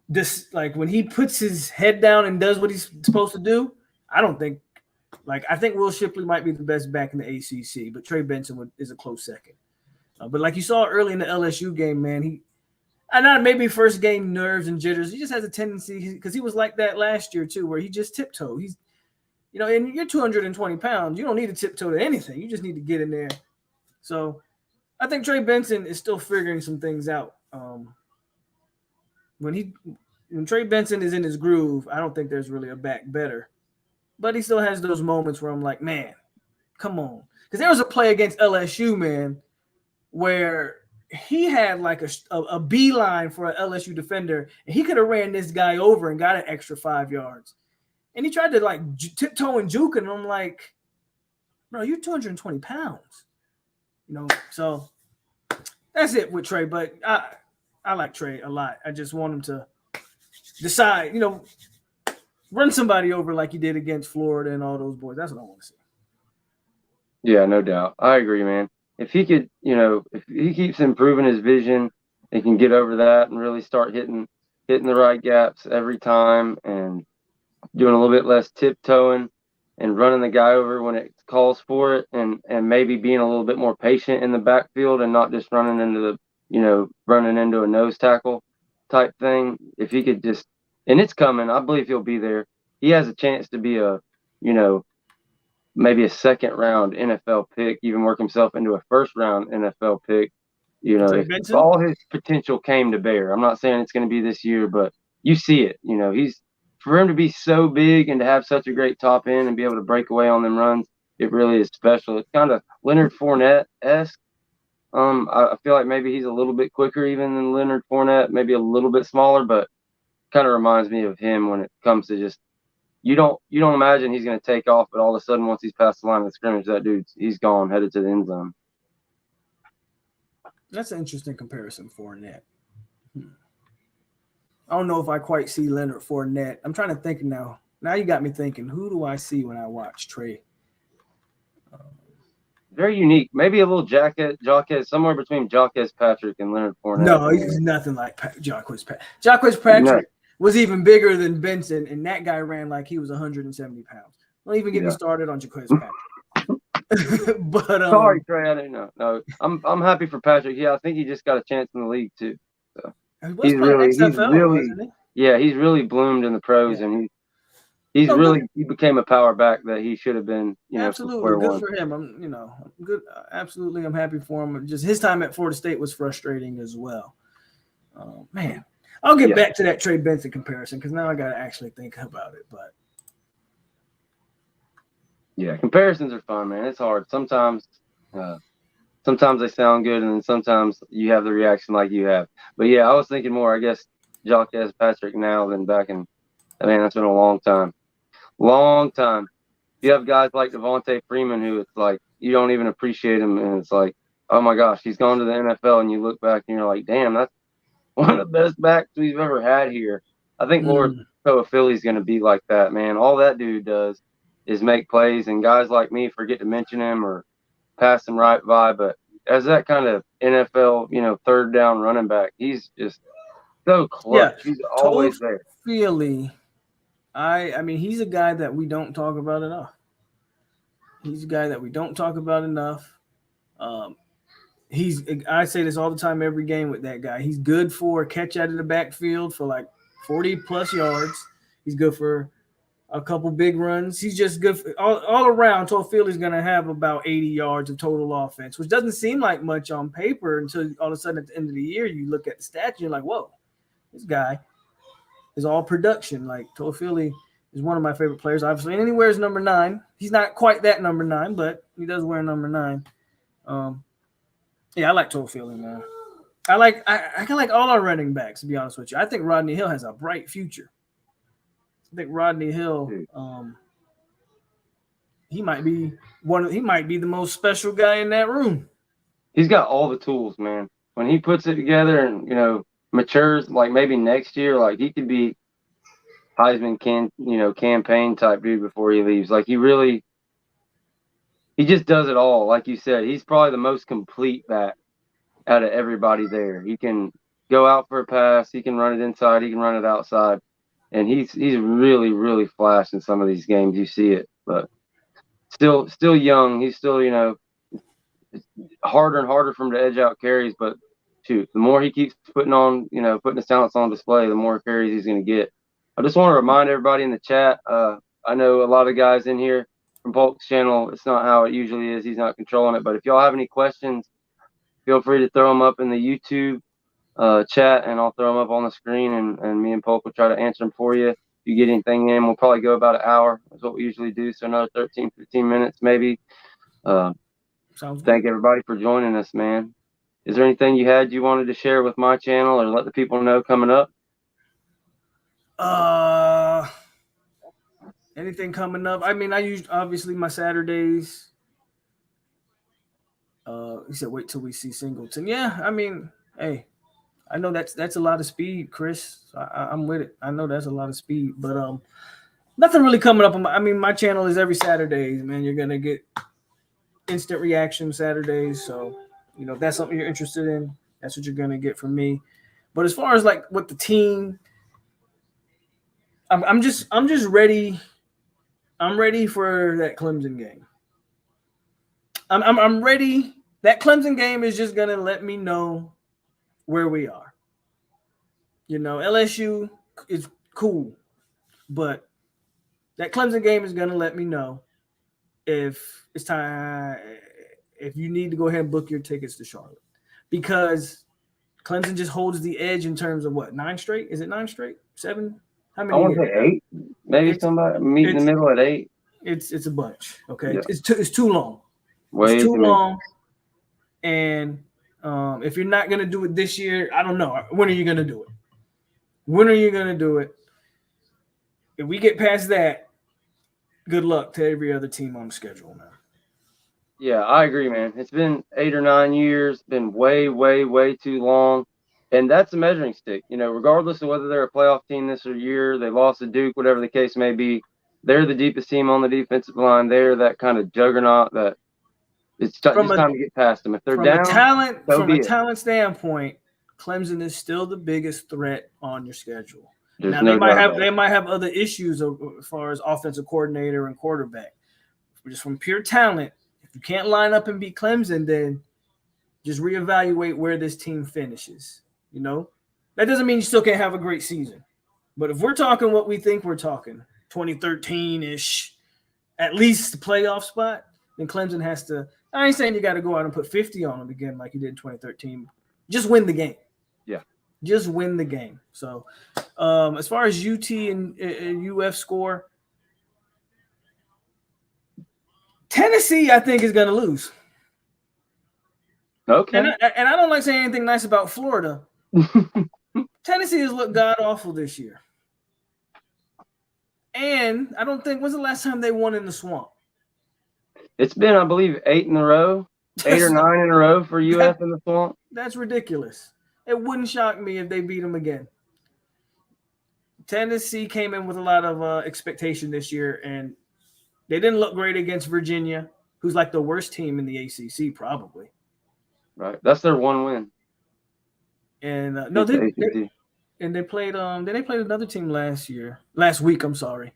when he puts his head down and does what he's supposed to do, I think Will Shipley might be the best back in the ACC, but Trey Benson is a close second. But like you saw early in the LSU game, man, maybe first game nerves and jitters. He just has a tendency, because he was like that last year too, where he just tiptoed. He's, and you're 220 pounds. You don't need to tiptoe to anything. You just need to get in there. So I think Trey Benson is still figuring some things out. When Trey Benson is in his groove, I don't think there's really a back better. But he still has those moments where I'm like, man, come on. Because there was a play against LSU, man, where he had like a beeline for an LSU defender, and he could have ran this guy over and got an extra 5 yards. And he tried to like tiptoe and juke, and I'm like, bro, you're 220 pounds. So that's it with Trey. But I like Trey a lot. I just want him to decide, run somebody over like he did against Florida and all those boys. That's what I want to see. Yeah, no doubt. I agree, man. If he could, if he keeps improving his vision and can get over that and really start hitting the right gaps every time and doing a little bit less tiptoeing and running the guy over when it calls for it, and maybe being a little bit more patient in the backfield and not just running into a nose tackle type thing. If he could just, and it's coming, I believe he'll be there. He has a chance to be maybe a second round NFL pick, even work himself into a first round NFL pick. If all his potential came to bear. I'm not saying it's going to be this year, but you see it. For him to be so big and to have such a great top end and be able to break away on them runs, it really is special. It's kind of Leonard Fournette-esque. I feel like maybe he's a little bit quicker even than Leonard Fournette, maybe a little bit smaller, but kind of reminds me of him when it comes to just you don't imagine he's going to take off, but all of a sudden once he's past the line of scrimmage, he's gone, headed to the end zone. That's an interesting comparison, Fournette. I don't know if I quite see Leonard Fournette. I'm trying to think now. Now you got me thinking, who do I see when I watch Trey? Very unique. Maybe a little Jaquez, somewhere between Jaquez Patrick and Leonard Fournette. No, he's nothing like Jaquez Patrick. Jaquez Patrick was even bigger than Benson, and that guy ran like he was 170 pounds. Don't even get me started on Jaquez Patrick. But sorry, Trey, I didn't know. No, I'm happy for Patrick. Yeah, I think he just got a chance in the league too. So He was playing XFL, wasn't he? Yeah, he's really bloomed in the pros, and he became a power back that he should have been. Absolutely good for him. I'm good. Absolutely, I'm happy for him. Just his time at Florida State was frustrating as well. Man, I'll get back to that Trey Benson comparison because now I got to actually think about it. But yeah, comparisons are fun, man. It's hard sometimes. Sometimes they sound good, and then sometimes you have the reaction like you have. But yeah, I was thinking more, I guess, Jock as Patrick now than back in. Man, that's been a long time. Long time. You have guys like Devontae Freeman who it's like you don't even appreciate him, and it's like, oh my gosh, he's gone to the NFL, and you look back and you're like, damn, that's one of the best backs we've ever had here. I think Lord Philly's going to be like that, man. All that dude does is make plays, and guys like me forget to mention him or pass him right by. But as that kind of NFL, third down running back, he's just so clutch. He's always there. Philly. I mean, he's a guy that we don't talk about enough. He's a guy that we don't talk about enough. I say this all the time, every game with that guy. He's good for a catch out of the backfield for like 40 plus yards. He's good for a couple big runs. He's just good for, all around. Philly's going to have about 80 yards of total offense, which doesn't seem like much on paper until all of a sudden at the end of the year, you look at the stats and you're like, whoa, this guy is all production. Like Philly is one of my favorite players. Obviously, and he wears number 9. He's not quite that number 9, but he does wear number 9. Yeah, I like Philly, man. I kind of like all our running backs, to be honest with you. I think Rodney Hill has a bright future. I think Rodney Hill, he might be the most special guy in that room. He's got all the tools, man. When he puts it together and matures, like maybe next year, like he could be Heisman campaign type dude before he leaves. Like he just does it all. Like you said, he's probably the most complete back out of everybody there. He can go out for a pass, he can run it inside, he can run it outside. And he's really, really flashed in some of these games. You see it, but still young. He's still, it's harder and harder for him to edge out carries. But shoot, the more he keeps putting his talents on display, the more carries he's going to get. I just want to remind everybody in the chat. I know a lot of guys in here from POLK's channel. It's not how it usually is. He's not controlling it. But if y'all have any questions, feel free to throw them up in the YouTube chat, and I'll throw them up on the screen, and me and POLK will try to answer them for you. If you get anything in, we'll probably go about an hour. That's what we usually do, so another 13, 15 minutes maybe. Thank everybody for joining us, man. Is there anything you wanted to share with my channel or let the people know coming up? Anything coming up? I mean, I use obviously my Saturdays. He said, "Wait till we see Singleton." Yeah, I mean, hey, I know that's a lot of speed, Chris. I'm with it. I know that's a lot of speed, but nothing really coming up. My channel is every Saturdays, man. You're gonna get instant reaction Saturdays, so if that's something you're interested in, that's what you're gonna get from me. But as far as like with the team, I'm just ready. I'm ready for that Clemson game. I'm ready. That Clemson game is just gonna let me know where we are. LSU is cool, but that Clemson game is gonna let me know if it's time. If you need to go ahead and book your tickets to Charlotte, because Clemson just holds the edge in terms of what, 9 straight? Is it 9 straight? 7? How many? I want to say 8. Maybe somebody meet in the middle at 8. It's a bunch. Okay, yeah. It's too long. Way it's too long. And if you're not gonna do it this year, I don't know. When are you gonna do it? When are you gonna do it? If we get past that, good luck to every other team on the schedule, man. Yeah, I agree, man. It's been 8 or 9 years. Been way, way, way too long. And that's a measuring stick. Regardless of whether they're a playoff team this year, they lost to Duke, whatever the case may be, they're the deepest team on the defensive line. They're that kind of juggernaut that it's just time to get past them. If they're down, from a talent standpoint, Clemson is still the biggest threat on your schedule. Now they might have other issues as far as offensive coordinator and quarterback. Just from pure talent, if you can't line up and beat Clemson, then just reevaluate where this team finishes. That doesn't mean you still can't have a great season. But if we're talking what we think we're talking, 2013-ish, at least the playoff spot, then Clemson has to. I ain't saying you got to go out and put 50 on them again like you did in 2013. Just win the game. Yeah. Just win the game. So, as far as UT and UF score, Tennessee, I think, is going to lose. Okay. And I don't like saying anything nice about Florida. Tennessee has looked god awful this year. And I don't think, when's the last time they won in the Swamp? It's been, I believe, 8 in a row, 8 or 9 in a row for UF in the Swamp. That's ridiculous. It wouldn't shock me if they beat them again. Tennessee came in with a lot of expectation this year, and they didn't look great against Virginia, who's like the worst team in the ACC, probably. Right, that's their one win. And they played another team last week. I'm sorry,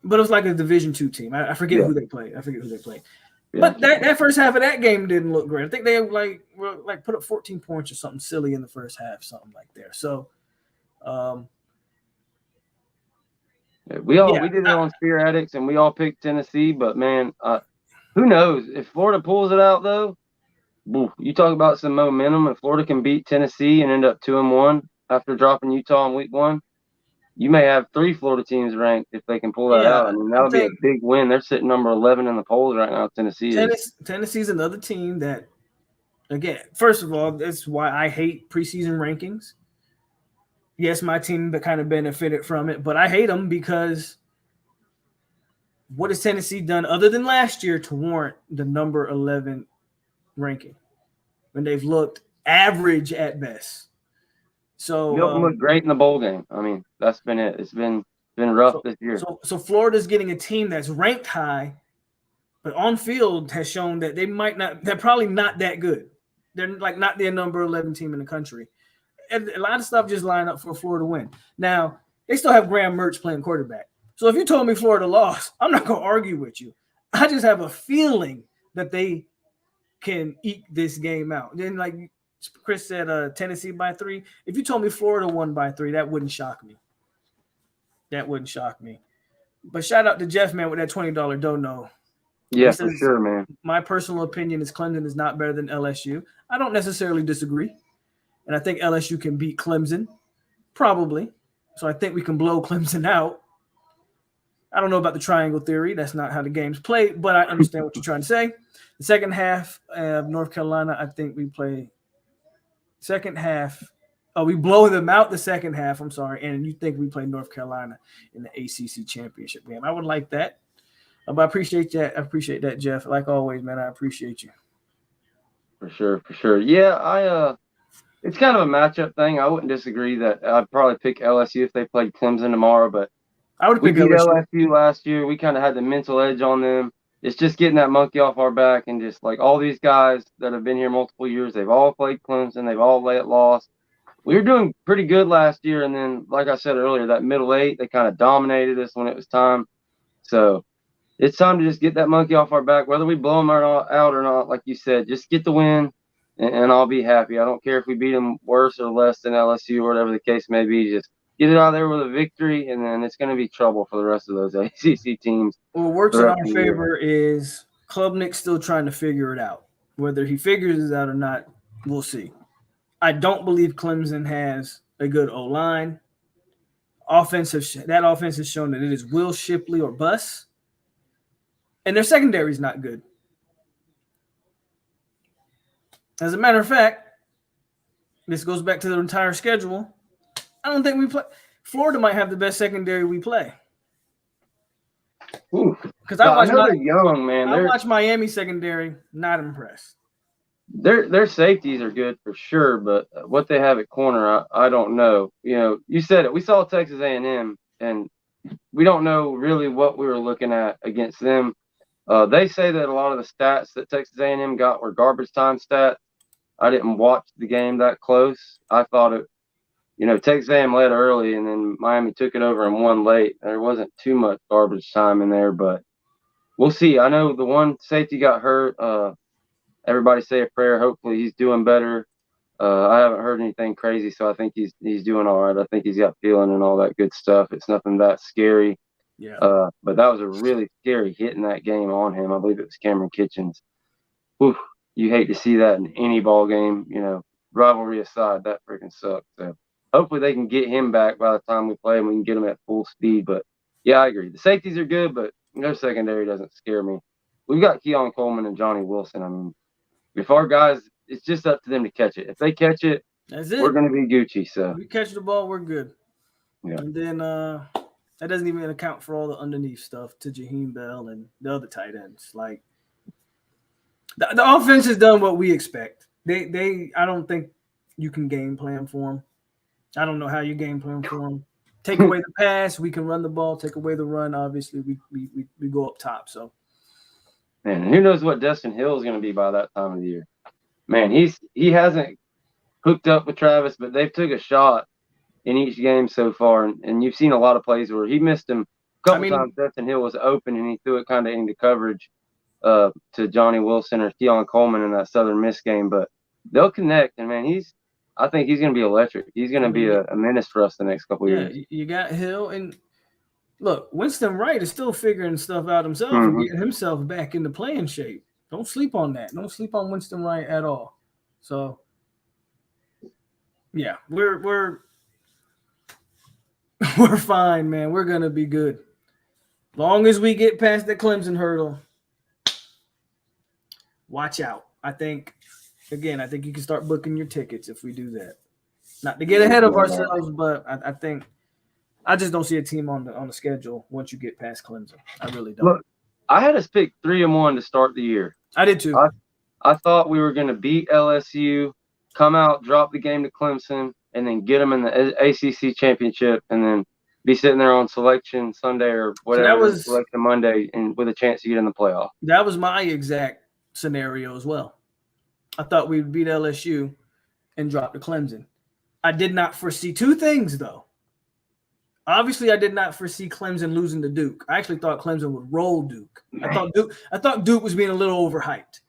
but it was like a Division II team. I forget who they played. Yeah. But that first half of that game didn't look great. I think they were put up 14 points or something silly in the first half, something like that. So, we did it on Spear Addicts, and we all picked Tennessee. But man, who knows if Florida pulls it out though? You talk about some momentum, and Florida can beat Tennessee and end up 2-1 after dropping Utah in week 1. You may have 3 Florida teams ranked if they can pull that out. I mean, that'll be a big win. They're sitting number 11 in the polls right now. Tennessee's another team that, again, first of all, that's why I hate preseason rankings. Yes, my team kind of benefited from it, but I hate them because what has Tennessee done other than last year to warrant the number 11 ranking when they've looked average at best? So Milton looked great in the bowl game. I mean, that's been it. It's been rough this year. So Florida's getting a team that's ranked high, but on field has shown that they're probably not that good. They're like not the number 11 team in the country. And a lot of stuff just line up for Florida to win. Now, they still have Graham Mertz playing quarterback. So if you told me Florida lost, I'm not going to argue with you. I just have a feeling that they can eke this game out. Then, like Chris said, Tennessee by 3. If you told me Florida won by 3, that wouldn't shock me. But shout out to Jeff, man, with that $20 dono. Yeah, for sure, man. My personal opinion is Clemson is not better than LSU. I don't necessarily disagree. And I think LSU can beat Clemson, probably. So I think we can blow Clemson out. I don't know about the triangle theory. That's not how the game's played, but I understand what you're trying to say. The second half of North Carolina, I think we play second half. Oh, we blow them out the second half. I'm sorry. And you think we play North Carolina in the ACC championship game. I would like that. But I appreciate that. I appreciate that, Jeff. Like always, man, I appreciate you. For sure. Yeah, it's kind of a matchup thing. I wouldn't disagree that I'd probably pick LSU if they played Clemson tomorrow, but I would pick LSU last year. We kind of had the mental edge on them. It's just getting that monkey off our back, and just like all these guys that have been here multiple years, they've all played Clemson. They've all lost. We were doing pretty good last year, and then, like I said earlier, that middle 8, they kind of dominated us when it was time. So it's time to just get that monkey off our back, whether we blow them out or not. Like you said, just get the win. And I'll be happy. I don't care if we beat them worse or less than LSU or whatever the case may be. Just get it out there with a victory, and then it's going to be trouble for the rest of those ACC teams. What works in our favor is Klubnik's still trying to figure it out. Whether he figures it out or not, we'll see. I don't believe Clemson has a good O-line. That offense has shown that it is Will Shipley or bust. And their secondary is not good. As a matter of fact, this goes back to the entire schedule. I don't think we play. Florida might have the best secondary we play. Because I watch Miami secondary, not impressed. Their safeties are good for sure, but what they have at corner, I don't know. You know, you said it. We saw Texas A&M, and we don't know really what we were looking at against them. They say that a lot of the stats that Texas A&M got were garbage time stats. I didn't watch the game that close. I thought Texas A&M led early, and then Miami took it over and won late. There wasn't too much garbage time in there, but we'll see. I know the one safety got hurt. Everybody say a prayer. Hopefully he's doing better. I haven't heard anything crazy, so I think he's doing all right. I think he's got feeling and all that good stuff. It's nothing that scary. Yeah. But that was a really scary hit in that game on him. I believe it was Cameron Kitchens. Whew, you hate to see that in any ball game. Rivalry aside, that freaking sucks. So hopefully they can get him back by the time we play and we can get him at full speed. But yeah, I agree. The safeties are good, but no secondary doesn't scare me. We've got Keon Coleman and Johnny Wilson. I mean, if our guys, it's just up to them to catch it. If they catch it, That's it. we're going to be Gucci. So if we catch the ball, we're good. Yeah. And then that doesn't even account for all the underneath stuff to Jaheim Bell and the other tight ends. Like the offense has done what we expect. They I don't think you can game plan for them. I don't know how you game plan for them. Take away the pass, we can run the ball. Take away the run, obviously we go up top. So, man, who knows what Destin Hill is going to be by that time of the year? Man, he hasn't hooked up with Travis, but they've took a shot in each game so far, and you've seen a lot of plays where he missed him a couple times. Destin Hill was open and he threw it kind of into coverage to Johnny Wilson or Keon Coleman in that Southern Miss game, but they'll connect. And man, I think he's going to be electric. He's going to be a menace for us the next couple of years. You got Hill, and look, Winston Wright is still figuring stuff out himself and getting himself back into playing shape. Don't sleep on that. Don't sleep on Winston Wright at all. So, yeah, we're fine, man. We're gonna be good. Long as we get past the Clemson hurdle. Watch out. I think you can start booking your tickets if we do that. Not to get ahead of ourselves, but I think I just don't see a team on the schedule once you get past Clemson. I really don't. Look, I had us pick 3-1 to start the year. I did too. I thought we were going to beat LSU, come out, drop the game to Clemson, and then get them in the ACC championship, and then be sitting there on selection Sunday or whatever, selection Monday, and with a chance to get in the playoff. That was my exact scenario as well. I thought we'd beat LSU and drop to Clemson. I did not foresee two things, though. Obviously, I did not foresee Clemson losing to Duke. I actually thought Clemson would roll Duke. I thought Duke was being a little overhyped.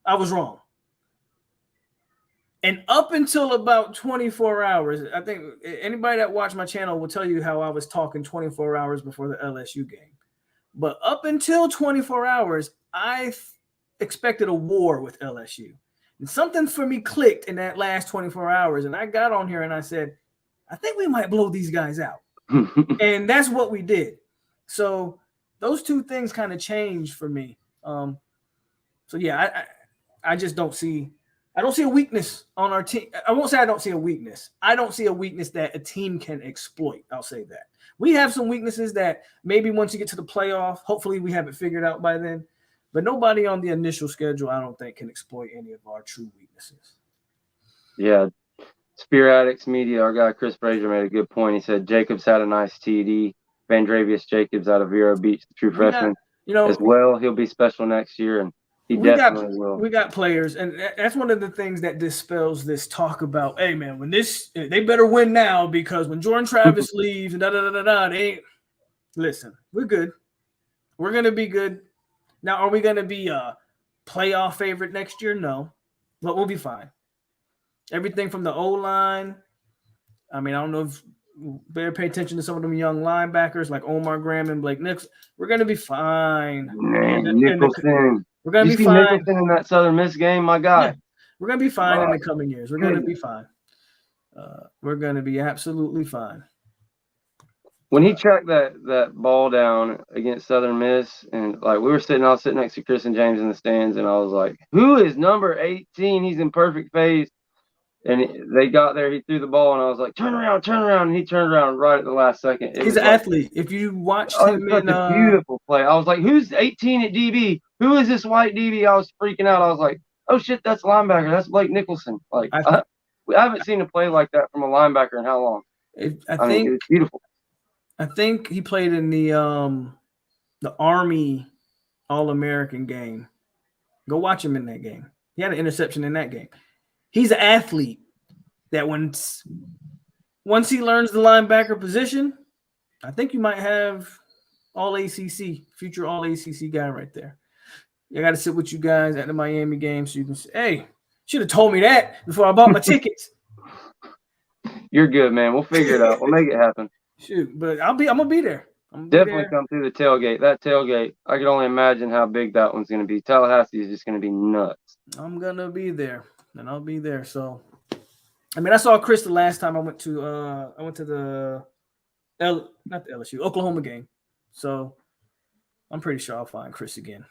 I was wrong. And up until about 24 hours, I think anybody that watched my channel will tell you how I was talking 24 hours before the LSU game. But up until 24 hours, I expected a war with LSU. And something for me clicked in that last 24 hours. And I got on here and I said, I think we might blow these guys out. And that's what we did. So those two things kind of changed for me. So yeah, I just don't see a weakness on our team. I won't say I don't see a weakness. I don't see a weakness that a team can exploit. I'll say that. We have some weaknesses that maybe once you get to the playoff, hopefully we have it figured out by then. But nobody on the initial schedule, I don't think, can exploit any of our true weaknesses. Yeah. Spear Addicts Media, our guy Chris Frazier made a good point. He said Jacobs had a nice TD. Vandravius Jacobs out of Vero Beach, the true freshman, as well. He'll be special next year, and he definitely will. We got players, and that's one of the things that dispels this talk about, hey, man, when they better win now because when Jordan Travis leaves and listen, we're good. We're going to be good. Now, are we going to be a playoff favorite next year? No, but we'll be fine. Everything from the O-line. I mean, I don't know if you better pay attention to some of them young linebackers like Omar Graham and Blake Nicholson. We're going to be fine. Nicholson. We're going to be fine. Nicholson in that Southern Miss game, my guy. Yeah. We're going to be fine in the coming years. We're going to be fine. We're going to be absolutely fine. When he tracked that ball down against Southern Miss, and I was sitting next to Chris and James in the stands, and I was like, who is number 18? He's in perfect phase. And they got there, he threw the ball, and I was like, turn around. And he turned around right at the last second. He's an athlete. If you watched him in a beautiful play. I was like, who's 18 at DB? Who is this white DB? I was freaking out. I was like, oh, shit, that's linebacker. That's Blake Nicholson. I haven't seen a play like that from a linebacker in how long? I think it's beautiful. I think he played in the Army All-American game. Go watch him in that game. He had an interception in that game. He's an athlete that once he learns the linebacker position, I think you might have future All-ACC guy right there. I got to sit with you guys at the Miami game so you can say, hey, Should have told me that before I bought my tickets. You're good, man. We'll figure it out. We'll make it happen. Shoot, but I'm gonna be there. Definitely come through the tailgate. That tailgate, I can only imagine how big that one's going to be. Tallahassee is just going to be nuts. I'm gonna be there, and I'll be there. So, I mean, I saw Chris the last time I went to the not the LSU Oklahoma game. So, I'm pretty sure I'll find Chris again.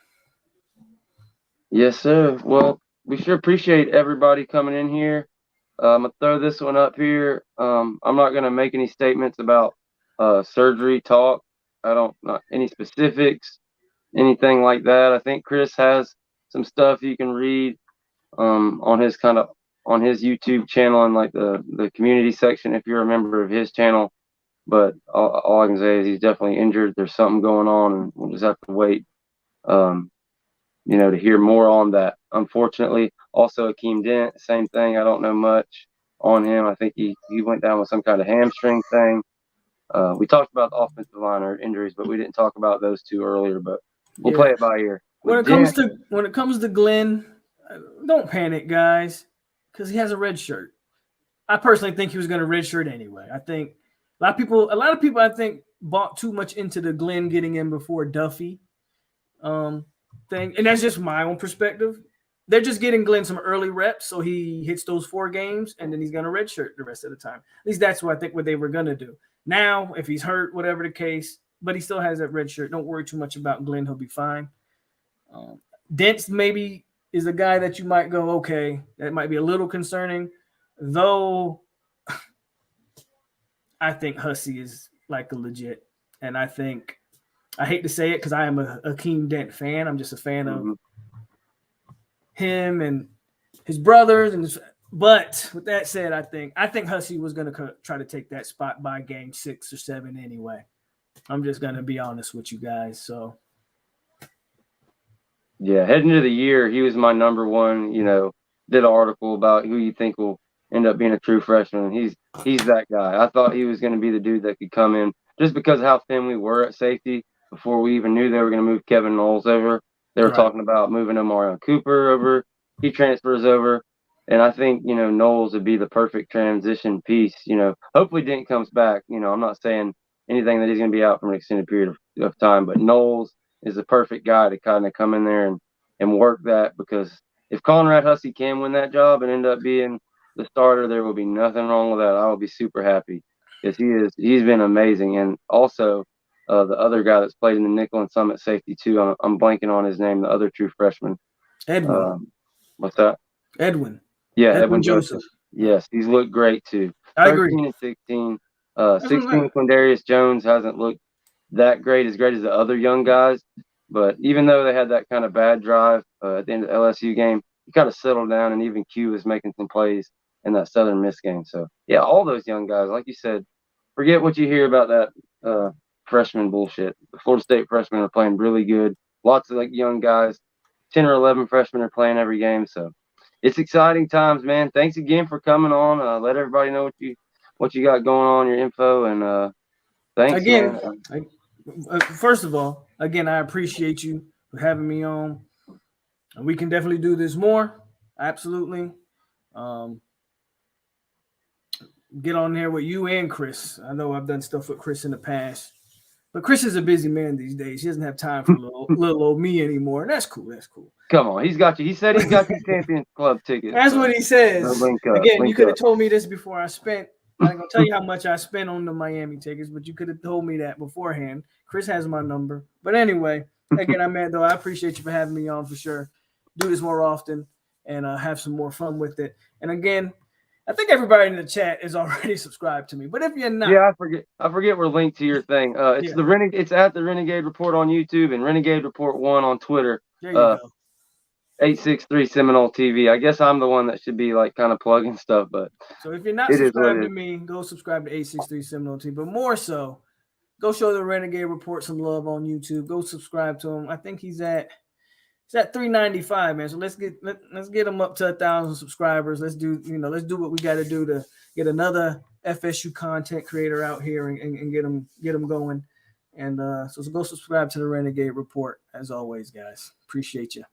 Yes, sir. Well, we sure appreciate everybody coming in here. I'm gonna throw this one up here. I'm not gonna make any statements about surgery talk. Not any specifics, anything like that. I think Chris has some stuff you can read on his YouTube channel and like the community section if you're a member of his channel. But all I can say is he's definitely injured. There's something going on, and we'll just have to wait, to hear more on that. Unfortunately, also Akeem Dent, same thing. I don't know much on him. I think he went down with some kind of hamstring thing. We talked about the offensive line or injuries, but we didn't talk about those two earlier. But we'll play it by ear. When it comes to Glenn, don't panic, guys, because he has a red shirt. I personally think he was going to red shirt anyway. I think a lot of people I think bought too much into the Glenn getting in before Duffy thing, and that's just my own perspective. They're just getting Glenn some early reps, so he hits those 4 games, and then he's going to redshirt the rest of the time. At least that's what I think what they were going to do. Now, if he's hurt, whatever the case, but he still has that red shirt. Don't worry too much about Glenn. He'll be fine. Dents maybe is a guy that you might go, okay, that might be a little concerning, though I think Hussey is like a legit. And I hate to say it because I am a Akeem Dent fan. I'm just a fan of him and his brothers. But with that said, I think Hussey was going to try to take that spot by game 6 or 7 anyway. I'm just going to be honest with you guys. So, yeah, heading into the year, he was my number one. Did an article about who you think will end up being a true freshman. He's that guy. I thought he was going to be the dude that could come in just because of how thin we were at safety before we even knew they were going to move Kevin Noles over. They were talking about moving Omarion Cooper over. He transfers over. And I think, Noles would be the perfect transition piece. Hopefully Dent comes back. I'm not saying anything that he's going to be out for an extended period of time, but Noles is the perfect guy to kind of come in there and work that, because if Conrad Hussey can win that job and end up being the starter, there will be nothing wrong with that. I will be super happy because he's been amazing. And also the other guy that's played in the nickel and summit safety too, I'm blanking on his name, the other true freshman. Edwin. What's that? Edwin. Yeah, Edwin Joseph. Yes, he's looked great too. I agree. 13 and 16. 16 Quindarius Jones hasn't looked that great as the other young guys. But even though they had that kind of bad drive at the end of the LSU game, he kind of settled down, and even Q was making some plays in that Southern Miss game. So, yeah, all those young guys, like you said, forget what you hear about that freshman bullshit. The Florida State freshmen are playing really good. Lots of young guys. 10 or 11 freshmen are playing every game. So it's exciting times, man. Thanks again for coming on. Let everybody know what you got going on, your info, and thanks again, man. First of all, again, I appreciate you for having me on. We can definitely do this more. Absolutely. Get on there with you and Chris. I know I've done stuff with Chris in the past, but Chris is a busy man these days. He doesn't have time for little old me anymore. And that's cool. Come on, he's got you. He said he's got you Champions Club tickets. That's what he says. Again, you could have told me this before I spent. I'm going to tell you how much I spent on the Miami tickets, but you could have told me that beforehand. Chris has my number. But anyway, again, I appreciate you for having me on for sure. Do this more often and have some more fun with it. And again, I think everybody in the chat is already subscribed to me. But if you're not, yeah, I forget we're linked to your thing. It's at the Renegade Report on YouTube and Renegade Report 1 on Twitter. There you go. 863 Seminole TV. I guess I'm the one that should be kind of plugging stuff, but so if you're not subscribed to me, go subscribe to 863 Seminole TV. But more so, go show the Renegade Report some love on YouTube. Go subscribe to him. I think he's at 395, man. So let's get him up to 1,000 subscribers. Let's do what we got to do to get another FSU content creator out here and get him going. And so go subscribe to the Renegade Report as always, guys. Appreciate you.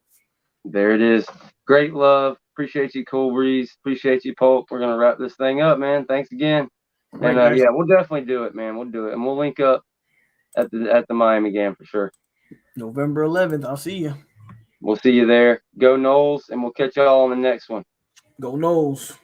There it is. Great love. Appreciate you, Cool Breeze. Appreciate you, Polk. We're gonna wrap this thing up, man. Thanks again. Right, And guys. yeah, we'll definitely do it, man. We'll do it, and we'll link up at the Miami game for sure. November 11th. I'll see you. We'll see you there. Go Noles, and we'll catch y'all on the next one. Go Noles.